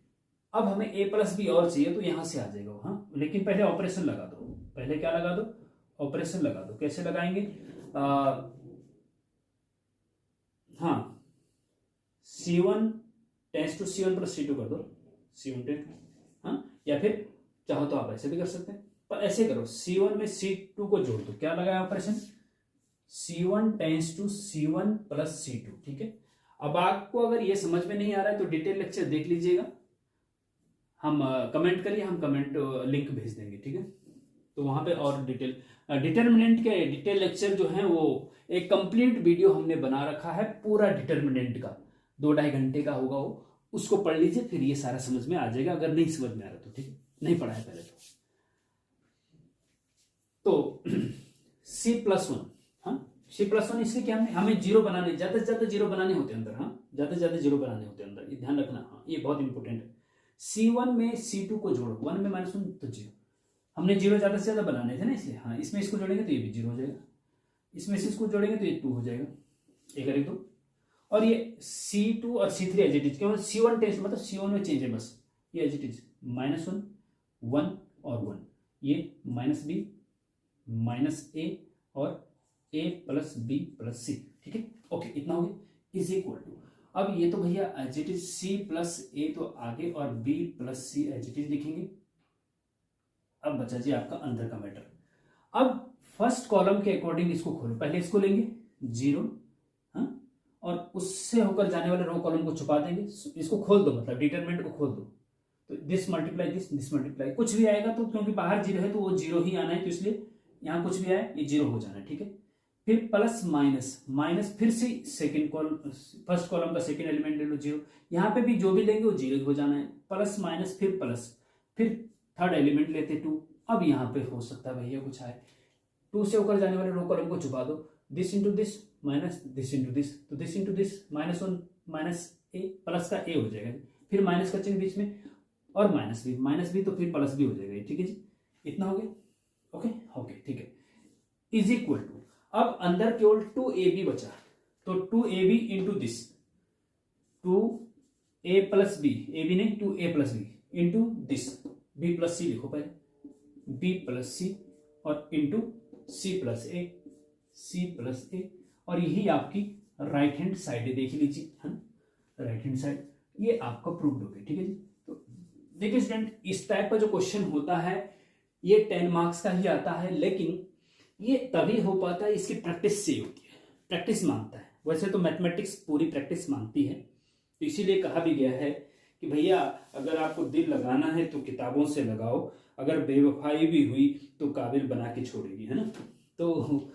अब हमें ए प्लस बी और चाहिए तो यहां से आ जाएगा, हाँ, लेकिन पहले ऑपरेशन लगा दो, पहले क्या लगा दो, ऑपरेशन लगा दो। कैसे लगाएंगे, हाँ, C1 tense to C1 plus C2 कर दो, C1 टेंस, हाँ, या फिर चाहो तो आप ऐसे भी कर सकते हैं, पर ऐसे करो, C1 में C2 को जोड़ दो, क्या लगाया operation, C1 tense to C1 plus C2, ठीक है। अब आपको अगर ये समझ में नहीं आ रहा है तो डिटेल लेक्चर देख लीजिएगा, हम कमेंट करिए, हम कमेंट लिंक भेज देंगे, ठीक है। तो वहां पे और डिटर्मिनेंट के डिटेल लेक्चर जो है वो एक कंप्लीट वीडियो हमने बना रखा है, पूरा डिटर्मिनेंट का 2-2.5 घंटे का होगा वो, उसको पढ़ लीजिए, फिर ये सारा समझ में आ जाएगा, अगर नहीं समझ में आ रहा तो, ठीक है, नहीं पढ़ा है पहले तो C प्लस 1, हाँ, C प्लस 1 इसलिए क्या, हमें जीरो बनाने, ज्यादा से ज्यादा जीरो बनाने होते हैं अंदर, हाँ, ज्यादा से ज्यादा जीरो बनाने होते हैं अंदर, ये ध्यान रखना, हाँ, ये बहुत इंपॉर्टेंट है। C1 में C2 को जोड़ो, 1 में माइनस 1 तो जीरो, हमने जीरो ज्यादा से ज्यादा बनाने थे ना, इसलिए, हाँ, इसमें इसको जोड़ेंगे तो ये भी जीरो हो जाएगा, इसमें से इसको जोड़ेंगे तो ये 2 हो जाएगा, एक और एक 2, और ये C2 और C3 एज इट इज, क्यों, C1 टेस्ट मतलब C1 में चेंज है बस, ये एज इट इज माइनस 1 1 और 1, ये माइनस बी माइनस ए और A plus B plus C, ठीक है, ओके, इतना हो गया, इज इक्वल टू, अब ये तो भैया as it is C plus A तो आगे और B plus C as it is लिखेंगे। अब बचा जी आपका अंदर का मैटर। अब फर्स्ट कॉलम के अकॉर्डिंग इसको खोलो, पहले इसको लेंगे 0, हाँ, और उससे होकर जाने वाले रो कॉलम को छुपा देंगे, इसको खोल दो, मतलब डिटरमिनेंट को खोल दो, तो दिस मल्टीप्लाई दिस मल्टीप्लाई, कुछ भी आएगा तो क्योंकि बाहर जीरो है तो वो जीरो ही आना है, तो इसलिए यहाँ कुछ भी आए ये जीरो हो जाना है, ठीक है। फिर प्लस माइनस माइनस, फिर से सेकंड कॉलम, फर्स्ट कॉलम का सेकंड एलिमेंट ले लो 0, यहाँ पे भी जो भी लेंगे वो जीरो हो जाना है, प्लस माइनस फिर प्लस, फिर थर्ड एलिमेंट लेते 2, अब यहाँ पे हो सकता है भैया कुछ आए, 2 से होकर जाने वाले रो कॉलम को छुपा दो, this into this minus this into this, तो this into this minus 1 minus A plus का ए हो जाएगा, फिर माइनस का चिन्ह बीच में और माइनस भी तो फिर प्लस भी हो जाएगा, ठीक है जी, इतना हो गया, ओके ओके ठीक है, इज इक्वल टू, अब अंदर केवल 2ab बचा, तो 2ab into this 2 A plus B, A B नहीं, two A plus B into this B plus C लिखो पहले, बी प्लस सी और into C plus A, C plus A, और यही आपकी राइट हैंड साइड है, देख लीजिए, है राइट हैंड साइड, ये आपका प्रूव्ड हो गया। ठीक है जी। तो देखिए स्टूडेंट, इस टाइप का जो क्वेश्चन होता है ये 10 मार्क्स का ही आता है, लेकिन ये तभी हो पाता है, इसकी प्रैक्टिस से होती है, प्रैक्टिस मांगता है। वैसे तो मैथमेटिक्स पूरी प्रैक्टिस मांगती है, तो इसीलिए कहा भी गया है कि भैया अगर आपको दिल लगाना है तो किताबों से लगाओ, अगर बेवफाई भी हुई तो काबिल बना के छोड़ेगी, है ना। तो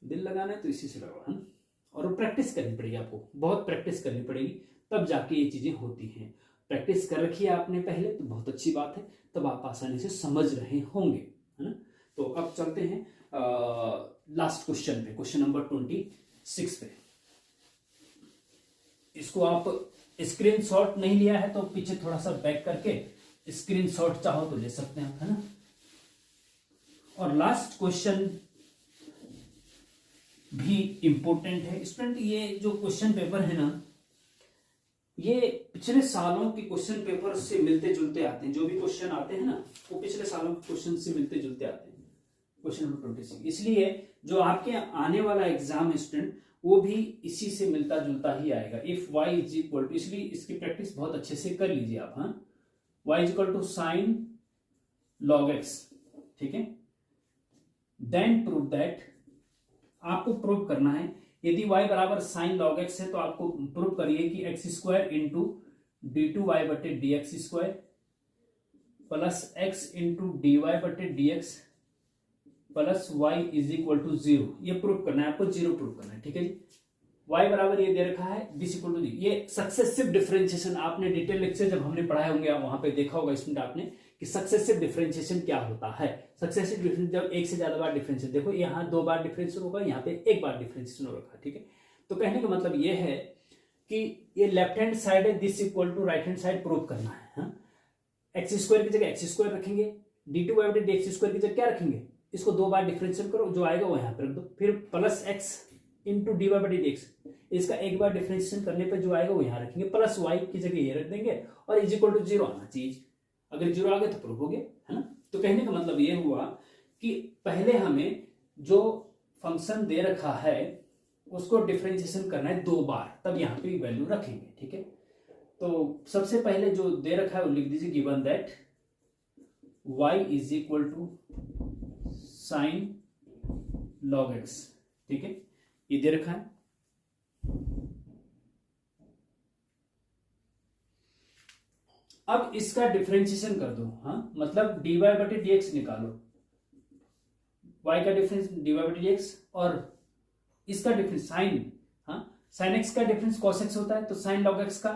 दिल लगाना है तो इसी से लगाओ, है ना। और प्रैक्टिस करनी पड़ेगी, आपको बहुत प्रैक्टिस करनी पड़ेगी, तब जाके ये चीजें होती हैं। प्रैक्टिस कर रखी है आपने पहले तो बहुत अच्छी बात है, तब आप आसानी से समझ रहे होंगे, है ना। तो अब चलते हैं लास्ट क्वेश्चन पे, क्वेश्चन नंबर 26 पे। इसको आप स्क्रीनशॉट नहीं लिया है तो पीछे थोड़ा सा बैक करके स्क्रीनशॉट चाहो तो ले सकते हैं, है ना। और लास्ट क्वेश्चन भी इंपॉर्टेंट है स्टूडेंट। ये जो क्वेश्चन पेपर है ना, ये पिछले सालों के क्वेश्चन पेपर से मिलते जुलते आते हैं। जो भी क्वेश्चन आते हैं ना, वो पिछले सालों के क्वेश्चन से मिलते जुलते आते हैं। क्वेश्चन नंबर 26, इसलिए जो आपके आने वाला एग्जाम है स्टूडेंट, वो भी इसी से मिलता जुलता ही आएगा। If y is equal to, इसलिए इसकी प्रैक्टिस बहुत अच्छे से कर लीजिए आप, हाँ। y is equal to sine log x, ठीक है। देन प्रूव दैट, आपको प्रूव करना है, यदि y बराबर साइन लॉग एक्स है तो आपको प्रूव करिए कि X square into D two Y बटे D x square plus x into D Y बटे D X plus Y is equal to 0, ये प्रूव करना है आपको, 0 प्रूव करना है। ठीक है जी। y बराबर ये दे रखा है, दिस इक्वल टू, ये सक्सेसिव डिफरेंशिएशन आपने डिटेल लेक्चर जब हमने पढ़ाए होंगे वहां पे देखा होगा स्टूडेंट आपने कि सक्सेसिव डिफरेंशिएशन क्या होता है। सक्सेसिव डिफरेंशिएशन जब एक से ज्यादा बार डिफरेंशिएशन, देखो यहाँ 2 बार डिफरेंशिएशन होगा, यहाँ पे 1 बार डिफरेंशिएशन हो रखा है। ठीक है, तो कहने का मतलब ये है कि ये लेफ्ट हैंड साइड है, this equal to right hand side prove करना है। एक्स स्क्वायर की जगह एक्स स्क्वायर रखेंगे, डी टू वाई बटे डी एक्स स्क्वायर की जगह क्या रखेंगे, इसको 2 बार डिफरेंशिएट करो, जो आएगा वो यहाँ पे रख दो, फिर plus x into D y बटी डी एक्स, इसका 1 बार डिफरेंशिएशन करने पर जो आएगा वो यहाँ रखेंगे, प्लस वाई की जगह ये रख देंगे और इज इक्वल टू 0 आना चाहिए। अगर 0 आ गया तो प्रूफ हो गया, है ना। तो कहने का मतलब ये हुआ कि पहले हमें जो फंक्शन दे रखा है उसको डिफरेंशिएशन करना है 2 बार, तब यहाँ पे वैल्यू रखेंगे। ठीक है, तो सबसे पहले जो दे रखा है वो लिख दीजिए, given that y is equal to sine log x. ठीक है, ये दे रखा है। अब इसका डिफरेंशिएशन कर दो, हाँ, मतलब dy बटे dx निकालो, y का डिफरेंस dy बटे dx और इसका डिफरेंस साइन, हाँ, साइन x का डिफरेंस cos x होता है, तो साइन लॉग x का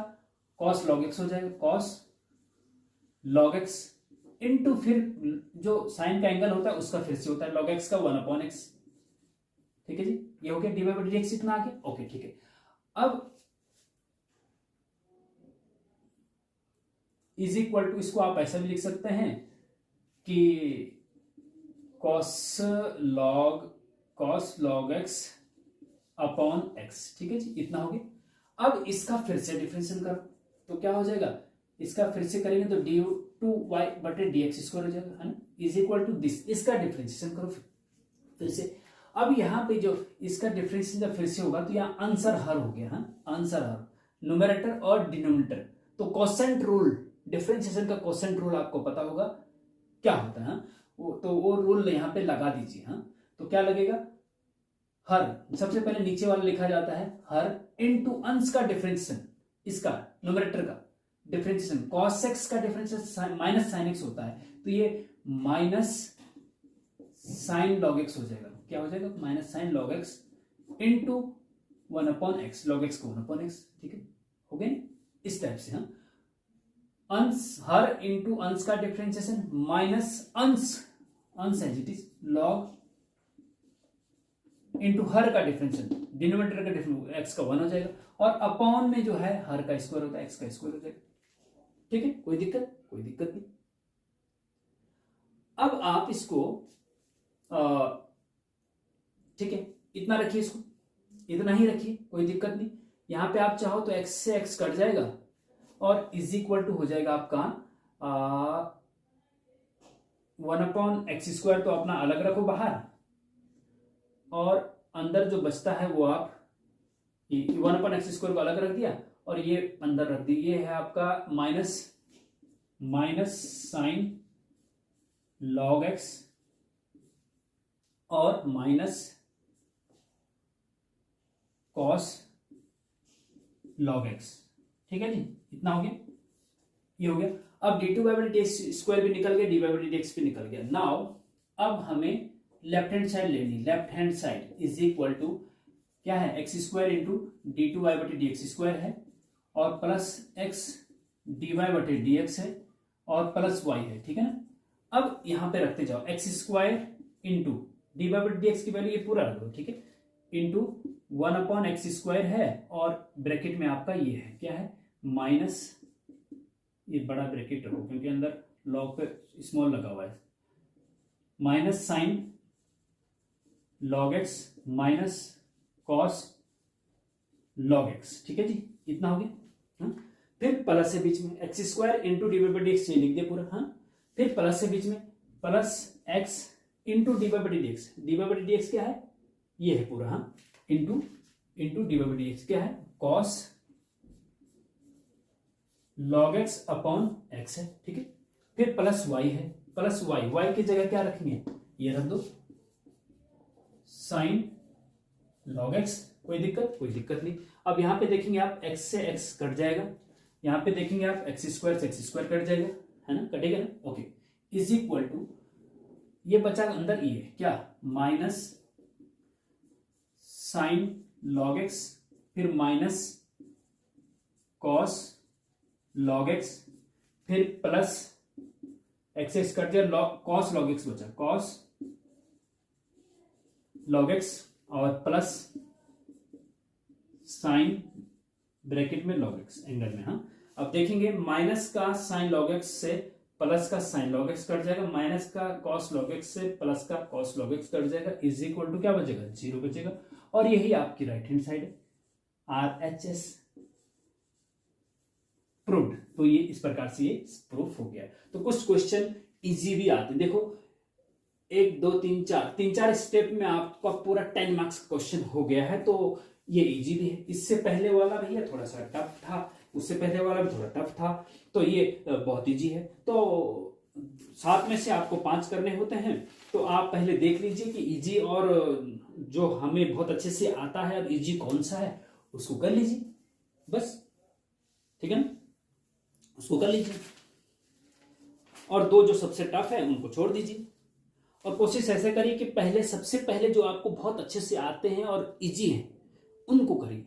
cos log x हो जाएगा, cos log x इनटू फिर जो साइन का एंगल होता है उसका फिर से होता है log x का 1/x। ठीक है जी, ये हो गया dy बटे dx, इतना आ गया। ओके, ठीक है। अब इज इक्वल टू, इसको आप ऐसा भी लिख सकते हैं कि cos log x upon x। ठीक है जी, इतना हो गया। अब इसका फिर से डिफरेंशिएशन करो तो क्या हो जाएगा, इसका फिर से करेंगे तो डी टू वाई बटे डी एक्स स्क्वायर हो जाएगा, है ना, इज इक्वल टू दिस। इसका डिफरेंशिएशन करो फिर से। अब यहाँ पे जो इसका डिफरेंशिएशन जब फिर से होगा तो यहाँ आंसर हर हो गया, हाँ, आंसर हर, न्यूमरेटर और डिनोमिनेटर। तो कोसेंट रूल, डिफरेंशिएशन का कोसेंट रूल आपको पता होगा क्या होता है, तो वो रूल यहाँ पे लगा दीजिए। हाँ, तो क्या लगेगा, हर, सबसे पहले नीचे वाला लिखा जाता है हर इनटू अंश का डिफरेंशिएशन, इसका न्यूमरेटर का डिफरेंशिएशन, cos x का डिफरेंशिएशन माइनस साइन x होता है, तो ये माइनस साइन लॉग x हो जाएगा। क्या हो जाएगा, minus sign log x into 1/x, log x को 1/x। ठीक है, हो गया इस टाइप से। हाँ, अंश हर इनटू अंश का डिफरेंशिएशन माइनस अंश as it is log into हर का डिफरेंशिएशन, डिनोमिनेटर का डिफरेंशिएशन एक्स का 1 हो जाएगा और अपॉन में जो है हर का स्क्वायर होता है, एक्स का स्क्वायर हो जाएगा। ठीक है, कोई दिक्कत नहीं। अब आप इसको ठीक है, इतना रखिए, इसको इतना ही रखिए, कोई दिक्कत नहीं। यहाँ पे आप चाहो तो x से x कट जाएगा और इज इक्वल टू हो जाएगा आपका 1/x² तो अपना अलग रखो बाहर, और अंदर जो बचता है वो आप 1/x² को अलग रख दिया और ये अंदर रख दी। ये है आपका माइनस साइन log x और माइनस कॉस log x। ठीक है जी, इतना हो गया, ये हो गया। अब d2/dx² भी निकल गया, dy/dx भी निकल गया। नाउ अब हमें लेफ्ट हैंड साइड लेनी। Left hand side is equal to क्या है, x² इंटू d2/dx² है और प्लस x dy/dx है और प्लस y है। ठीक है ना। अब यहां पे रखते जाओ, x² इंटू dy/dx की वैल्यू ये पूरा रख दो, ठीक है, इंटू 1/x² है और ब्रैकेट में आपका ये है, क्या है, माइनस, ये बड़ा ब्रैकेट रखो क्योंकि अंदर लॉग पे स्मॉल लगा हुआ है, minus sine log x minus cos log x। ठीक है जी, इतना हो गया। हाँ? फिर प्लस से बीच में x² इंटू dy/dx लिख दिया पूरा। हाँ, फिर प्लस से बीच में plus x into dy/dx। dy/dx क्या है, ये है पूरा। हाँ, इंटू dy/dx क्या है, cos log x upon x है। ठीक है, फिर प्लस y है, प्लस y की जगह क्या रखेंगे, ये रख दो, साइन log x। कोई दिक्कत नहीं। अब यहां पे देखेंगे आप x से x कट जाएगा, यहां पे देखेंगे आप x² से x² कट जाएगा, है ना, कटेगा ना। ओके, इज इक्वल टू ये बचा अंदर ये क्या, माइनस साइन log x, फिर माइनस कॉस log x, फिर प्लस x कट जाए, कॉस log x बचा, कॉस log x और प्लस साइन ब्रैकेट में log x एंगल में। हाँ, अब देखेंगे माइनस का साइन log x से प्लस का साइन log x कट जाएगा, माइनस का cos log x से प्लस का cos log x कट जाएगा, इज इक्वल टू क्या बचेगा, 0 बचेगा। और यही आपकी राइट हैंड साइड है, RHS प्रूव्ड। तो ये इस प्रकार से ये प्रूफ हो गया। तो कुछ क्वेश्चन इजी भी आते हैं, देखो 1 2 3 4 3-4 स्टेप में आपका पूरा 10 मार्क्स क्वेश्चन हो गया है, तो ये इजी भी है। इससे पहले वाला भैया थोड़ा सा टफ था, उससे पहले वाला भी थोड़ा टफ था, तो ये बहुत इजी है। तो 7 में से आपको 5 करने होते हैं, तो आप पहले देख लीजिए कि इजी और जो हमें बहुत अच्छे से आता है अब इजी कौन सा है, उसको कर लीजिए बस। ठीक है ना, उसको कर लीजिए, और 2 जो सबसे टफ है उनको छोड़ दीजिए। और कोशिश ऐसे करिए कि पहले सबसे पहले जो आपको बहुत अच्छे से आते हैं और इजी हैं उनको करिए।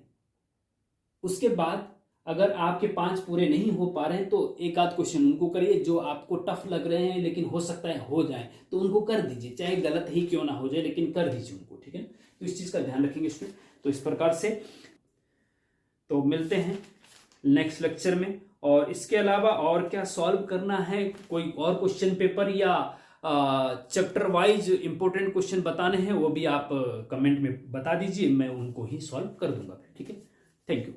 उसके बाद अगर आपके 5 पूरे नहीं हो पा रहे हैं तो एक आध क्वेश्चन उनको करिए, जो आपको टफ लग रहे हैं लेकिन हो सकता है हो जाए तो उनको कर दीजिए, चाहे गलत ही क्यों ना हो जाए लेकिन कर दीजिए उनको। ठीक है, तो इस चीज का ध्यान रखेंगे स्टूडेंट। तो इस प्रकार से तो मिलते हैं नेक्स्ट लेक्चर में। और इसके अलावा और क्या सॉल्व करना है, कोई और क्वेश्चन पेपर या चैप्टर वाइज इंपॉर्टेंट क्वेश्चन बताने हैं, वो भी आप कमेंट में बता दीजिए, मैं उनको ही सॉल्व कर दूंगा। ठीक है, थैंक यू।